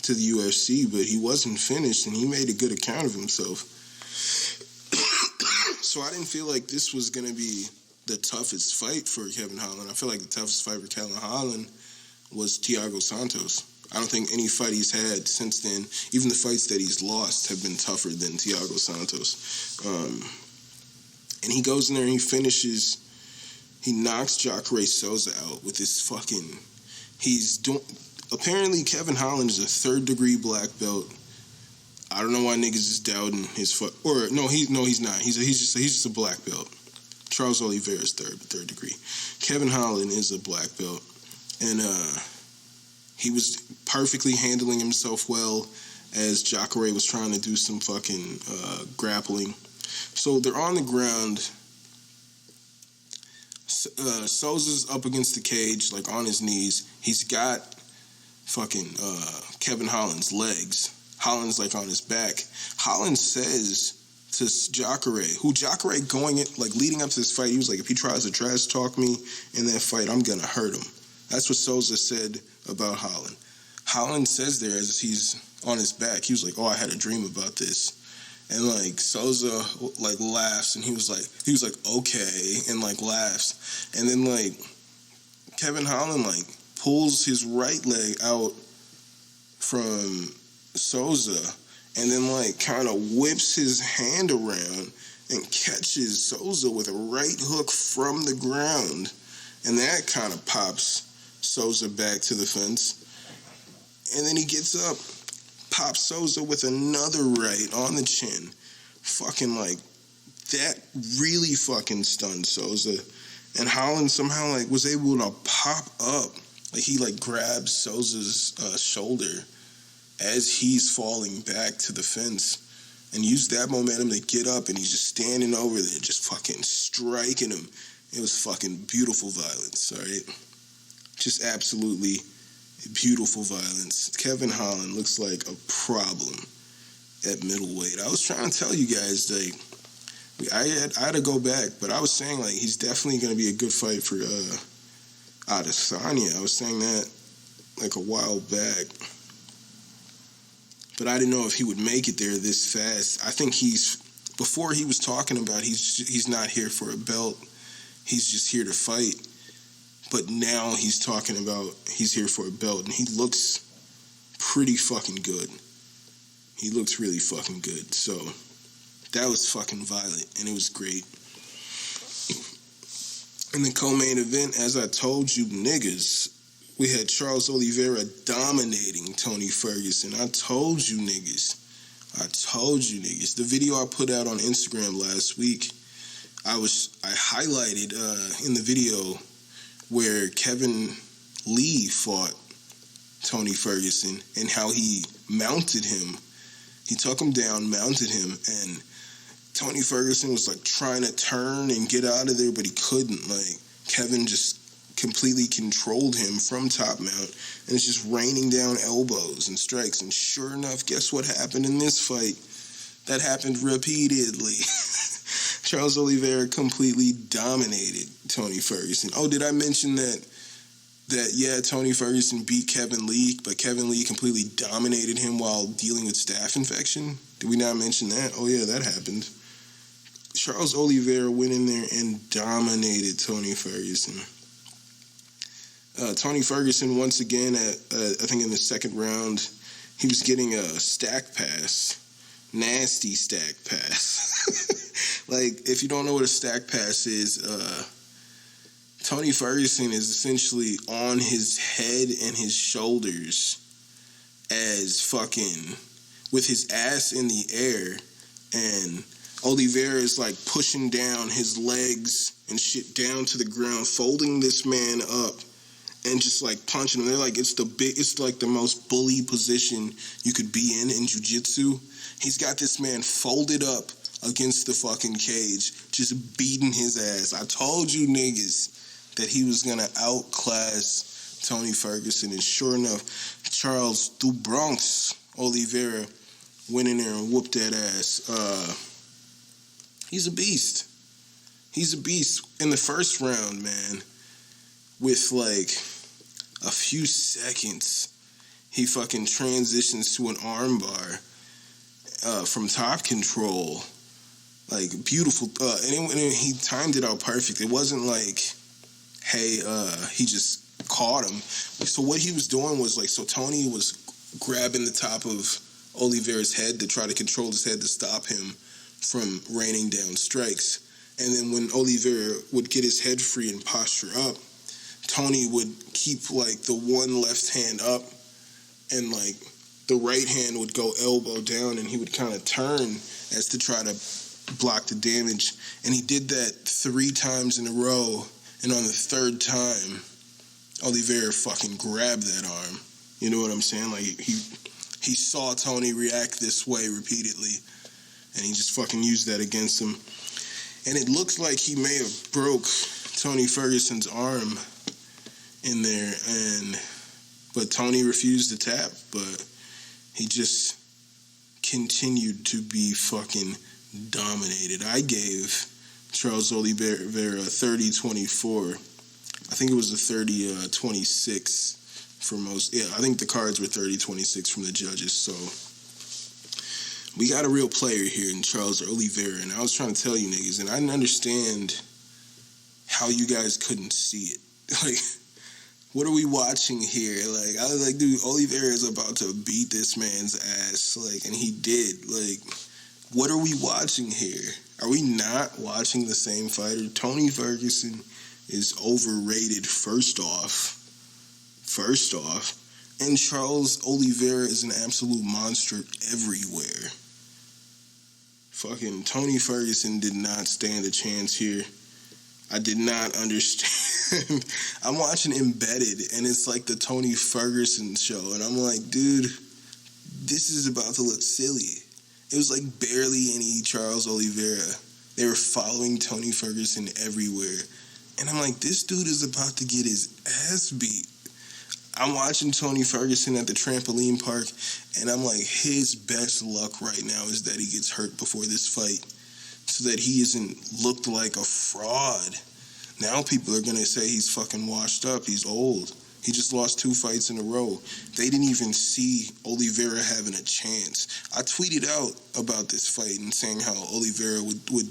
to the UFC, but he wasn't finished, and he made a good account of himself. So I didn't feel like this was going to be the toughest fight for Kevin Holland. I feel like the toughest fight for Kevin Holland was Thiago Santos. I don't think any fight he's had since then, even the fights that he's lost, have been tougher than Thiago Santos. And he goes in there and he knocks Jacare Souza out with this fucking, apparently Kevin Holland is a third-degree black belt. I don't know why niggas is doubting his foot. Or no, he's not. He's just a black belt. Charles Oliveira is third degree. Kevin Holland is a black belt, and he was perfectly handling himself well as Jacare was trying to do some fucking grappling. So they're on the ground. Souza's up against the cage, like on his knees. He's got fucking Kevin Holland's legs. Holland's like on his back. Holland says to Jacare going in, like leading up to this fight, he was like, if he tries to trash talk me in that fight, I'm gonna hurt him. That's what Souza said about Holland. Holland says there as he's on his back, he was like, oh, I had a dream about this. And like Souza like laughs, and he was like, okay, and like laughs. And then like Kevin Holland like pulls his right leg out from Souza, and then like kind of whips his hand around and catches Souza with a right hook from the ground, and that kind of pops Souza back to the fence. And then he gets up, pops Souza with another right on the chin. Fucking like that really fucking stunned Souza, and Holland somehow like was able to pop up, like he like grabs Souza's shoulder as he's falling back to the fence, and used that momentum to get up, and he's just standing over there, just fucking striking him. It was fucking beautiful violence, all right? Just absolutely beautiful violence. Kevin Holland looks like a problem at middleweight. I was trying to tell you guys, like, I had to go back, but I was saying, like, he's definitely going to be a good fight for Adesanya. I was saying that, like, a while back. But I didn't know if he would make it there this fast. I think before he was talking about he's not here for a belt. He's just here to fight. But now he's talking about he's here for a belt, and he looks pretty fucking good. He looks really fucking good. So that was fucking violent, and it was great. In the co-main event, as I told you niggas, we had Charles Oliveira dominating Tony Ferguson. I told you niggas. The video I put out on Instagram last week, I highlighted in the video where Kevin Lee fought Tony Ferguson and how he mounted him. He took him down, mounted him, and Tony Ferguson was like trying to turn and get out of there, but he couldn't. Like, Kevin just completely controlled him from top mount, and it's just raining down elbows and strikes. And sure enough, guess what happened in this fight? That happened repeatedly. Charles Oliveira completely dominated Tony Ferguson. Oh, did I mention that yeah, Tony Ferguson beat Kevin Lee, but Kevin Lee completely dominated him while dealing with staph infection? Did we not mention that? Oh yeah, that happened. Charles Oliveira went in there and dominated Tony Ferguson. Tony Ferguson, once again, I think in the second round, he was getting a stack pass. Nasty stack pass. Like, if you don't know what a stack pass is, Tony Ferguson is essentially on his head and his shoulders as fucking with his ass in the air, and Oliveira is like pushing down his legs and shit down to the ground, folding this man up and just like punching him. They're like, it's like the most bully position you could be in jiu-jitsu. He's got this man folded up against the fucking cage, just beating his ass. I told you niggas that he was gonna outclass Tony Ferguson, and sure enough, Charles Du Bronx Oliveira went in there and whooped that ass. He's a beast. He's a beast. In the first round, man, with like a few seconds, he fucking transitions to an armbar from top control. Like, beautiful. And he timed it out perfect. It wasn't like, hey, he just caught him. So what he was doing was like, so Tony was grabbing the top of Oliveira's head to try to control his head to stop him from raining down strikes. And then when Oliveira would get his head free and posture up, Tony would keep like the one left hand up, and like the right hand would go elbow down, and he would kind of turn as to try to block the damage. And he did that 3 times in a row, and on the third time, Oliveira fucking grabbed that arm. You know what I'm saying? Like, he saw Tony react this way repeatedly, and he just fucking used that against him. And it looks like he may have broke Tony Ferguson's arm in there, but Tony refused to tap, but he just continued to be fucking dominated. I gave Charles Oliveira 30-24. I think it was a 30-26 for most. Yeah, I think the cards were 30-26 from the judges. So we got a real player here in Charles Oliveira, and I was trying to tell you niggas, and I didn't understand how you guys couldn't see it. Like, what are we watching here? Like, I was like, dude, Oliveira is about to beat this man's ass. Like, and he did. Like, what are we watching here? Are we not watching the same fighter? Tony Ferguson is overrated, first off. And Charles Oliveira is an absolute monster everywhere. Fucking Tony Ferguson did not stand a chance here. I did not understand. I'm watching Embedded, and it's like the Tony Ferguson show, and I'm like, dude, this is about to look silly. It was like barely any Charles Oliveira. They were following Tony Ferguson everywhere. And I'm like, this dude is about to get his ass beat. I'm watching Tony Ferguson at the trampoline park, and I'm like, his best luck right now is that he gets hurt before this fight, so that he isn't looked like a fraud. Now people are going to say he's fucking washed up. He's old. He just lost 2 fights in a row. They didn't even see Oliveira having a chance. I tweeted out about this fight and saying how Oliveira would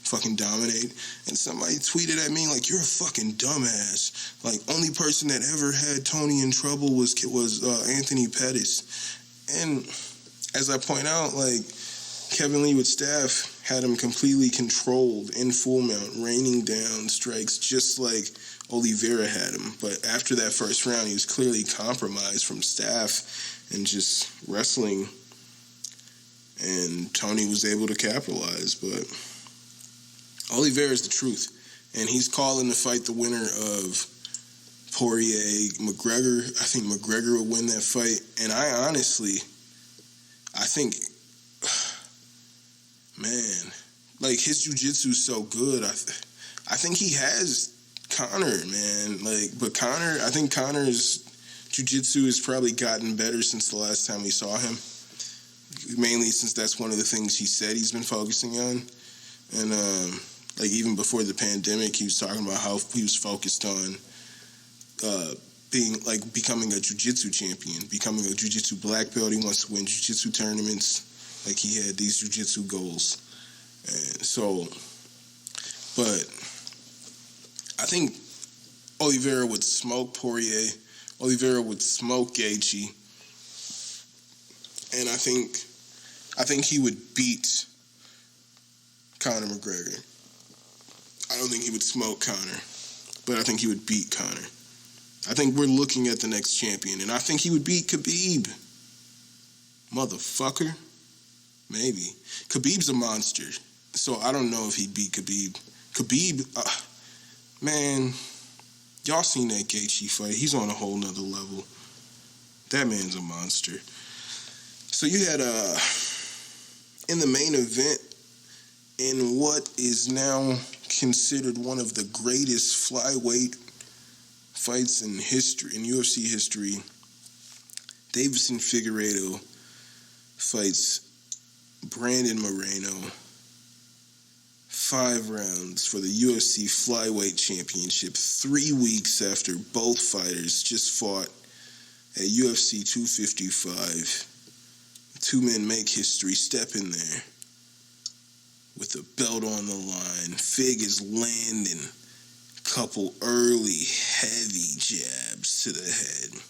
fucking dominate. And somebody tweeted at me like, you're a fucking dumbass. Like, only person that ever had Tony in trouble was Anthony Pettis. And as I point out, like, Kevin Lee with staff had him completely controlled in full mount, raining down strikes just like Oliveira had him. But after that first round, he was clearly compromised from staff and just wrestling. And Tony was able to capitalize. But Oliveira is the truth. And he's calling to fight the winner of Poirier-McGregor. I think McGregor will win that fight. And I think, man, like, his jiu-jitsu is so good. I think he has Conor, man. Like, but I think Conor's jiu-jitsu has probably gotten better since the last time we saw him. Mainly since that's one of the things he said he's been focusing on. And, like, even before the pandemic, he was talking about how he was focused on becoming a jiu-jitsu champion, becoming a jiu-jitsu black belt. He wants to win jiu-jitsu tournaments. Like, he had these jiu-jitsu goals. And so, but I think Oliveira would smoke Poirier. Oliveira would smoke Gaethje. And I think he would beat Conor McGregor. I don't think he would smoke Conor, but I think he would beat Conor. I think we're looking at the next champion, and I think he would beat Khabib. Motherfucker. Maybe. Khabib's a monster. So I don't know if he'd beat Khabib. Khabib, man, y'all seen that Gaethje fight. He's on a whole nother level. That man's a monster. So you had, in the main event, in what is now considered one of the greatest flyweight fights in history, in UFC history, Deiveson Figueiredo fights Brandon Moreno, 5 rounds for the UFC Flyweight Championship, 3 weeks after both fighters just fought at UFC 255. Two men make history, step in there with the belt on the line. Fig is landing a couple early, heavy jabs to the head.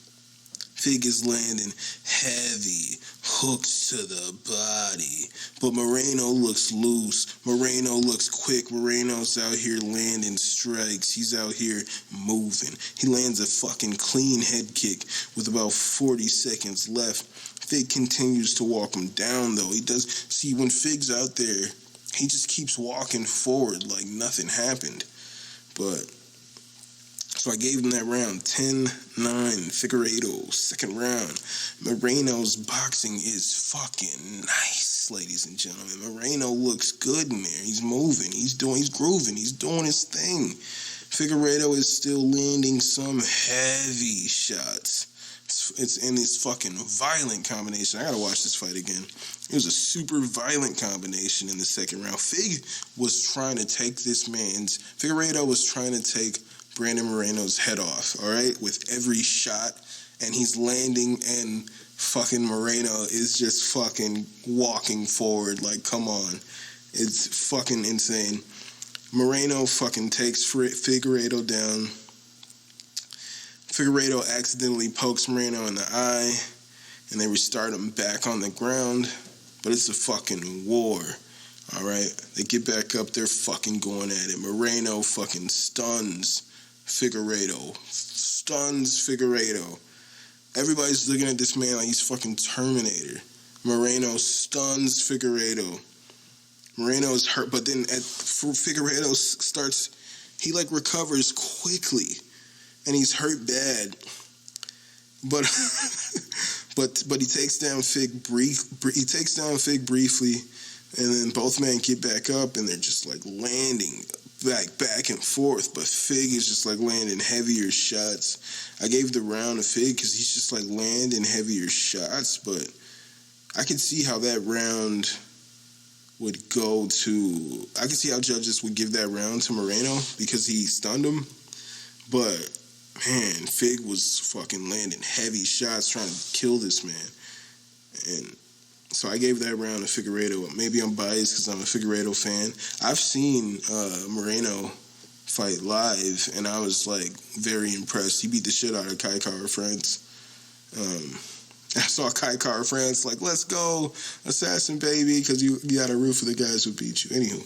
Fig is landing heavy hooks to the body. But Moreno looks loose. Moreno looks quick. Moreno's out here landing strikes. He's out here moving. He lands a fucking clean head kick with about 40 seconds left. Fig continues to walk him down, though. He does see when Fig's out there, he just keeps walking forward like nothing happened. But so I gave him that round, 10-9, Figueiredo, second round. Moreno's boxing is fucking nice, ladies and gentlemen. Moreno looks good in there. He's moving. He's grooving. He's doing his thing. Figueiredo is still landing some heavy shots. It's in this fucking violent combination. I gotta watch this fight again. It was a super violent combination in the second round. Figueiredo was trying to take Brandon Moreno's head off, all right, with every shot, and he's landing, and fucking Moreno is just fucking walking forward, like, come on. It's fucking insane. Moreno fucking takes Figueiredo down. Figueiredo accidentally pokes Moreno in the eye, and they restart him back on the ground, but it's a fucking war. All right, they get back up, they're fucking going at it. Moreno fucking stuns Figueiredo. Everybody's looking at this man like he's fucking Terminator. Moreno stuns Figueiredo. Moreno's hurt, but then Figueiredo he like recovers quickly, and he's hurt bad. But but he takes down Fig briefly, and then both men get back up, and they're just like landing back and forth. But Fig is just like landing heavier shots. I gave the round to Fig because he's just like landing heavier shots, but I could see how that round would go to. I could see how judges would give that round to Moreno because he stunned him, but man, Fig was fucking landing heavy shots trying to kill this man. And so I gave that round to Figueiredo. Maybe I'm biased because I'm a Figueiredo fan. I've seen Moreno fight live, and I was, like, very impressed. He beat the shit out of Kai Kara-France. I saw Kai Kara-France like, let's go, assassin baby, because you got to root for the guys who beat you. Anywho.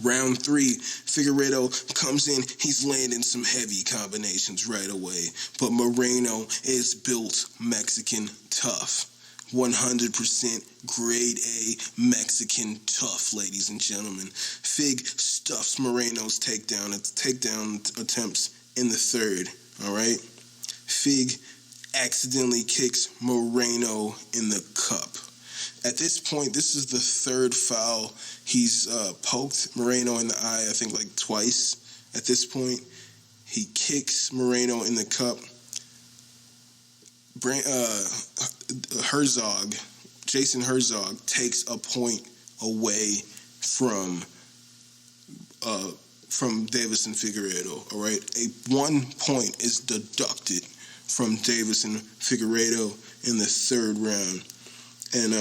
Round 3, Figueiredo comes in. He's landing some heavy combinations right away. But Moreno is built Mexican tough. 100% grade A Mexican tough, ladies and gentlemen. Fig stuffs Moreno's takedown attempts in the third, all right? Fig accidentally kicks Moreno in the cup. At this point, this is the third foul. He's poked Moreno in the eye, I think, like twice. At this point, he kicks Moreno in the cup. Jason Herzog takes a point away from Deiveson Figueiredo, all right? 1 point is deducted from Deiveson Figueiredo in the third round. And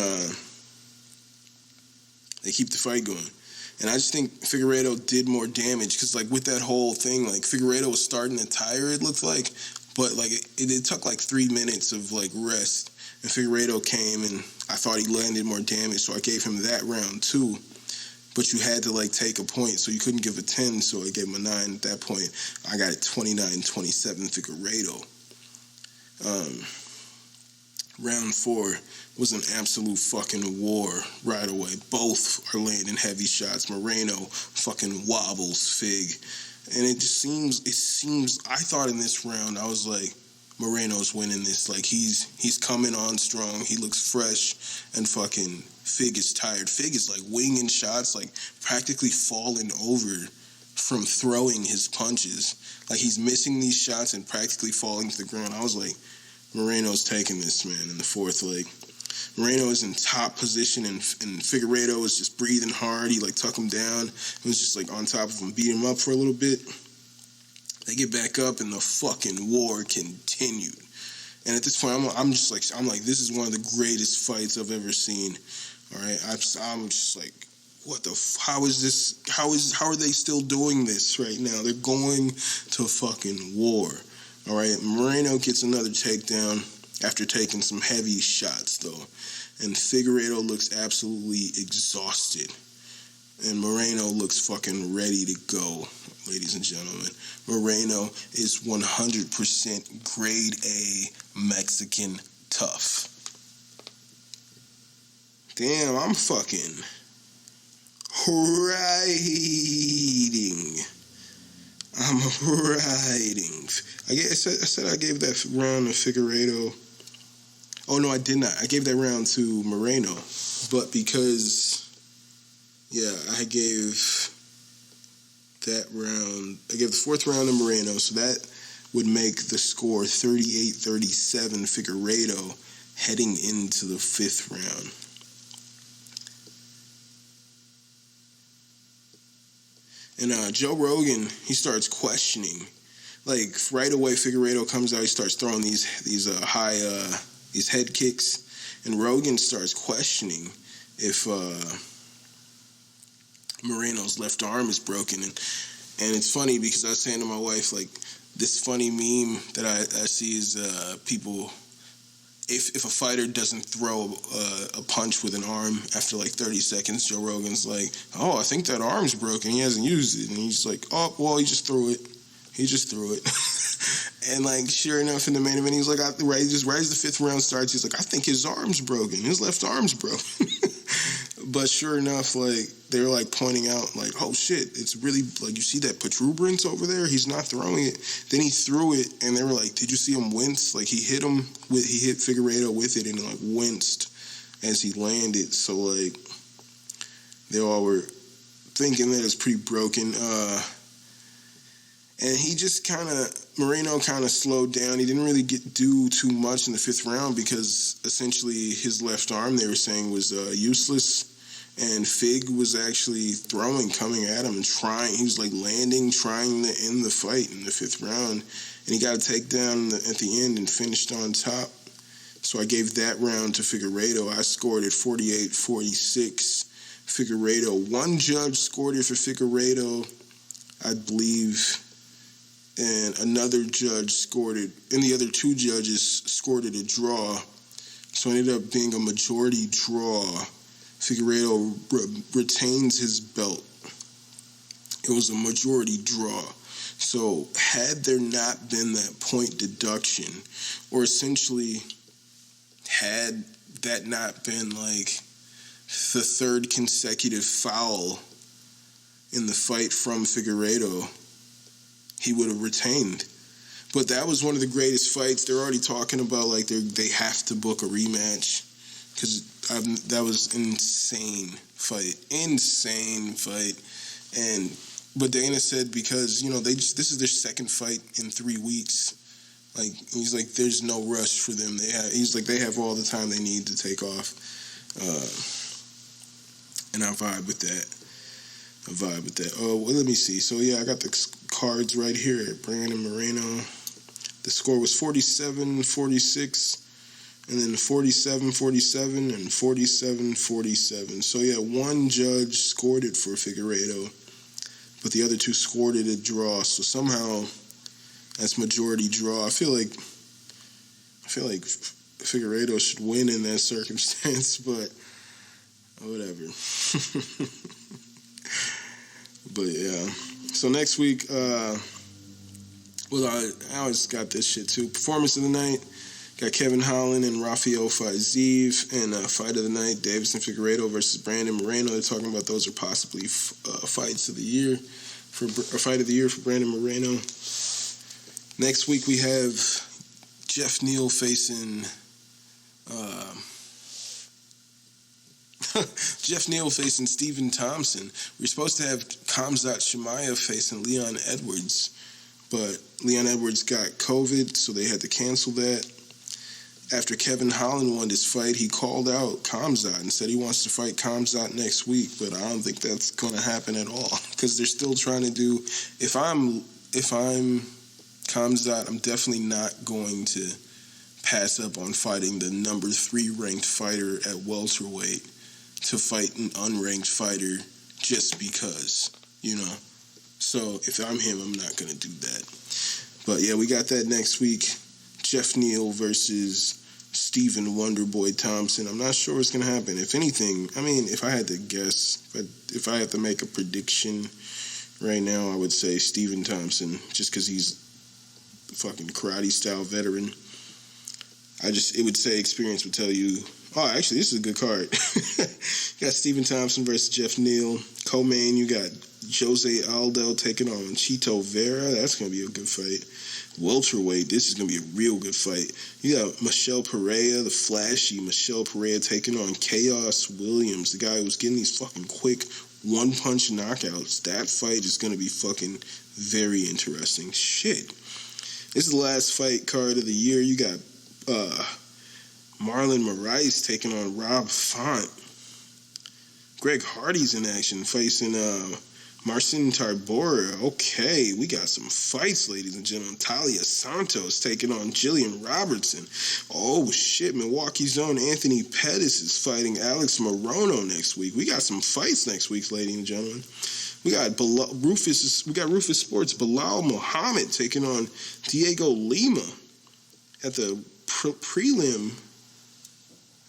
they keep the fight going. And I just think Figueiredo did more damage because, like, with that whole thing, like, Figueiredo was starting to tire, it looked like. But, like, it took, like, 3 minutes of, like, rest. And Figueiredo came, and I thought he landed more damage, so I gave him that round, too. But you had to, like, take a point, so you couldn't give a 10, so I gave him a 9 at that point. I got it 29-27 Figueiredo. Round 4 was an absolute fucking war right away. Both are landing heavy shots. Moreno fucking wobbles Fig. And it seems, I thought in this round, I was like, Moreno's winning this. Like, he's coming on strong. He looks fresh. And fucking Fig is tired. Fig is, like, winging shots, like, practically falling over from throwing his punches. Like, he's missing these shots and practically falling to the ground. I was like, Moreno's taking this, man, in the 4th leg. Moreno is in top position, and Figueiredo is just breathing hard. He, like, tuck him down. He was just, like, on top of him, beat him up for a little bit. They get back up, and the fucking war continued. And at this point, I'm like, this is one of the greatest fights I've ever seen. All right, I'm just like, what the? How is this? How are they still doing this right now? They're going to fucking war. All right, Moreno gets another takedown after taking some heavy shots, though. And Figueiredo looks absolutely exhausted. And Moreno looks fucking ready to go, ladies and gentlemen. Moreno is 100% grade A Mexican tough. Damn, I'm fucking riding. I'm riding. I said I gave that round to Figueiredo. Oh, no, I did not. I gave that round to Moreno. But because, I gave the 4th round to Moreno. So that would make the score 38-37 Figueiredo heading into the 5th round. And Joe Rogan, he starts questioning. Like, right away, Figueiredo comes out, he starts throwing these head kicks, and Rogan starts questioning if Moreno's left arm is broken. And it's funny because I was saying to my wife, like, this funny meme that I see is people, if a fighter doesn't throw a punch with an arm after like 30 seconds, Joe Rogan's like, oh, I think that arm's broken. He hasn't used it. And he's like, oh, well, he just threw it. And like, sure enough, in the main event, he was like, right as the 5th round starts, he's like, I think his arm's broken. His left arm's broken. But sure enough, like, they were like pointing out, like, oh shit, it's really, like, you see that protuberance over there? He's not throwing it. Then he threw it, and they were like, did you see him wince? Like, he hit Figueiredo with it, and like winced as he landed. So like, they all were thinking that it's pretty broken. And he just Moreno kind of slowed down. He didn't really do too much in the 5th round because essentially his left arm, they were saying, was useless. And Fig was actually coming at him and trying. He was like landing, trying to end the fight in the 5th round. And he got a takedown at the end and finished on top. So I gave that round to Figueiredo. I scored it 48-46. Figueiredo. One judge scored it for Figueiredo, I believe. And another judge scored it, and the other 2 judges scored it a draw. So it ended up being a majority draw. Figueiredo retains his belt. It was a majority draw. So had there not been that point deduction, or essentially had that not been like the 3rd consecutive foul in the fight from Figueiredo, he would have retained. But that was one of the greatest fights. They're already talking about, like, they have to book a rematch because that was insane fight. But Dana said because, this is their 2nd fight in 3 weeks. Like, he's like, there's no rush for them. They have all the time they need to take off. And I vibe with that. Oh, well, let me see. So, I got the cards right here. Brandon Moreno. The score was 47-46, and then 47-47, and 47-47. So, one judge scored it for Figueiredo, but the other 2 scored it a draw. So, somehow, that's majority draw. I feel like Figueiredo should win in that circumstance, but whatever. But so next week, I always got this shit too. Performance of the night, Got Kevin Holland and Rafael Fiziev in Fight of the Night. Davison Figueiredo versus Brandon Moreno. They're talking about those are possibly fights of the year fight of the year for Brandon Moreno. Next week we have Jeff Neal facing Stephen Thompson. We're supposed to have Khamzat Chimaev facing Leon Edwards, but Leon Edwards got COVID, so they had to cancel that. After Kevin Holland won this fight, he called out Khamzat and said he wants to fight Khamzat next week, but I don't think that's going to happen at all because they're still trying to do. If I'm Khamzat, I'm definitely not going to pass up on fighting the number 3 ranked fighter at welterweight to fight an unranked fighter just because, you know. So if I'm him, I'm not going to do that. But yeah, we got that next week. Jeff Neal versus Stephen Wonderboy Thompson. I'm not sure what's going to happen. If anything, I mean, if I had to guess, but if I had to make a prediction right now, I would say Stephen Thompson, just because he's a fucking karate-style veteran. It would say experience would tell you, oh, actually, this is a good card. You got Stephen Thompson versus Jeff Neal. Co-main, you got Jose Aldo taking on Chito Vera. That's going to be a good fight. Welterweight, this is going to be a real good fight. You got Michelle Pereira, the flashy Michelle Pereira, taking on Chaos Williams, the guy who was getting these fucking quick one-punch knockouts. That fight is going to be fucking very interesting. Shit. This is the last fight card of the year. You got Marlon Moraes taking on Rob Font. Greg Hardy's in action facing Marcin Tybura. Okay, we got some fights, ladies and gentlemen. Talia Santos taking on Jillian Robertson. Oh, shit. Milwaukee's own Anthony Pettis is fighting Alex Morono next week. We got some fights next week, ladies and gentlemen. We got Rufus Sports' Bilal Muhammad taking on Diego Lima at the prelim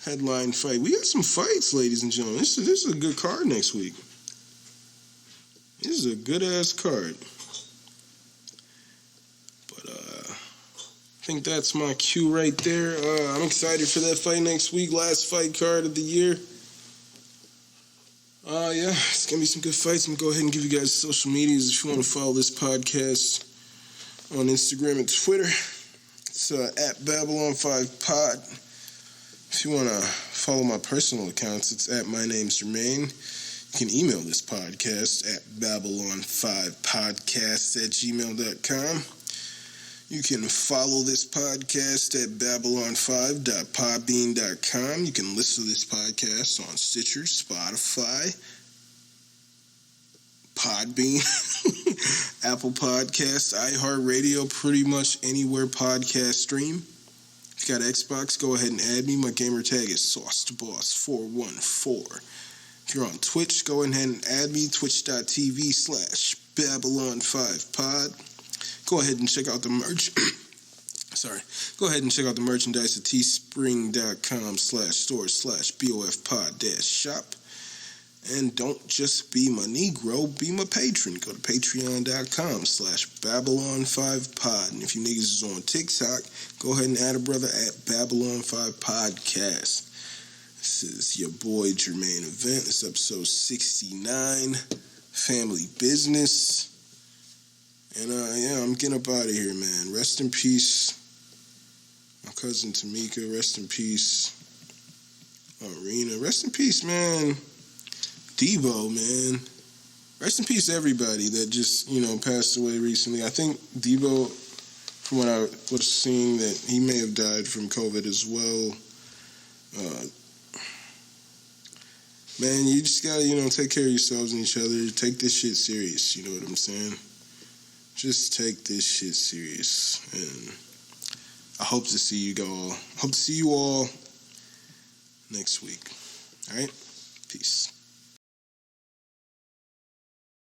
headline fight. We got some fights, ladies and gentlemen. This is a good card next week. This is a good-ass card. But I think that's my cue right there. I'm excited for that fight next week. Last fight card of the year. Yeah, it's going to be some good fights. I'm going to go ahead and give you guys social medias if you want to follow this podcast on Instagram and Twitter. It's at Babylon5Pod. If you want to follow my personal accounts, it's at my name's Jermaine. You can email this podcast at babylon5podcast@gmail.com. You can follow this podcast at babylon5.podbean.com. You can listen to this podcast on Stitcher, Spotify, Podbean, Apple Podcasts, iHeartRadio, pretty much anywhere podcast stream. If you got Xbox, go ahead and add me. My gamer tag is SauceToBoss414. If you're on Twitch, go ahead and add me, twitch.tv/Babylon5Pod. Go ahead and check out the merch. Go ahead and check out the merchandise at teespring.com/store/BOFpod-shop. And don't just be my Negro, be my patron. Go to patreon.com/Babylon5Pod. And if you niggas is on TikTok, go ahead and add a brother at Babylon5Podcast. This is your boy Jermaine Event. This is episode 69, Family Business. And yeah, I'm getting up out of here, man. Rest in peace, my cousin Tamika. Rest in peace, Arena. Rest in peace, man. Debo, man. Rest in peace, everybody that just, passed away recently. I think Debo, from what I was seeing, that he may have died from COVID as well. Man, you just gotta, take care of yourselves and each other. Take this shit serious. You know what I'm saying? Just take this shit serious. And I hope to see you all next week. All right? Peace.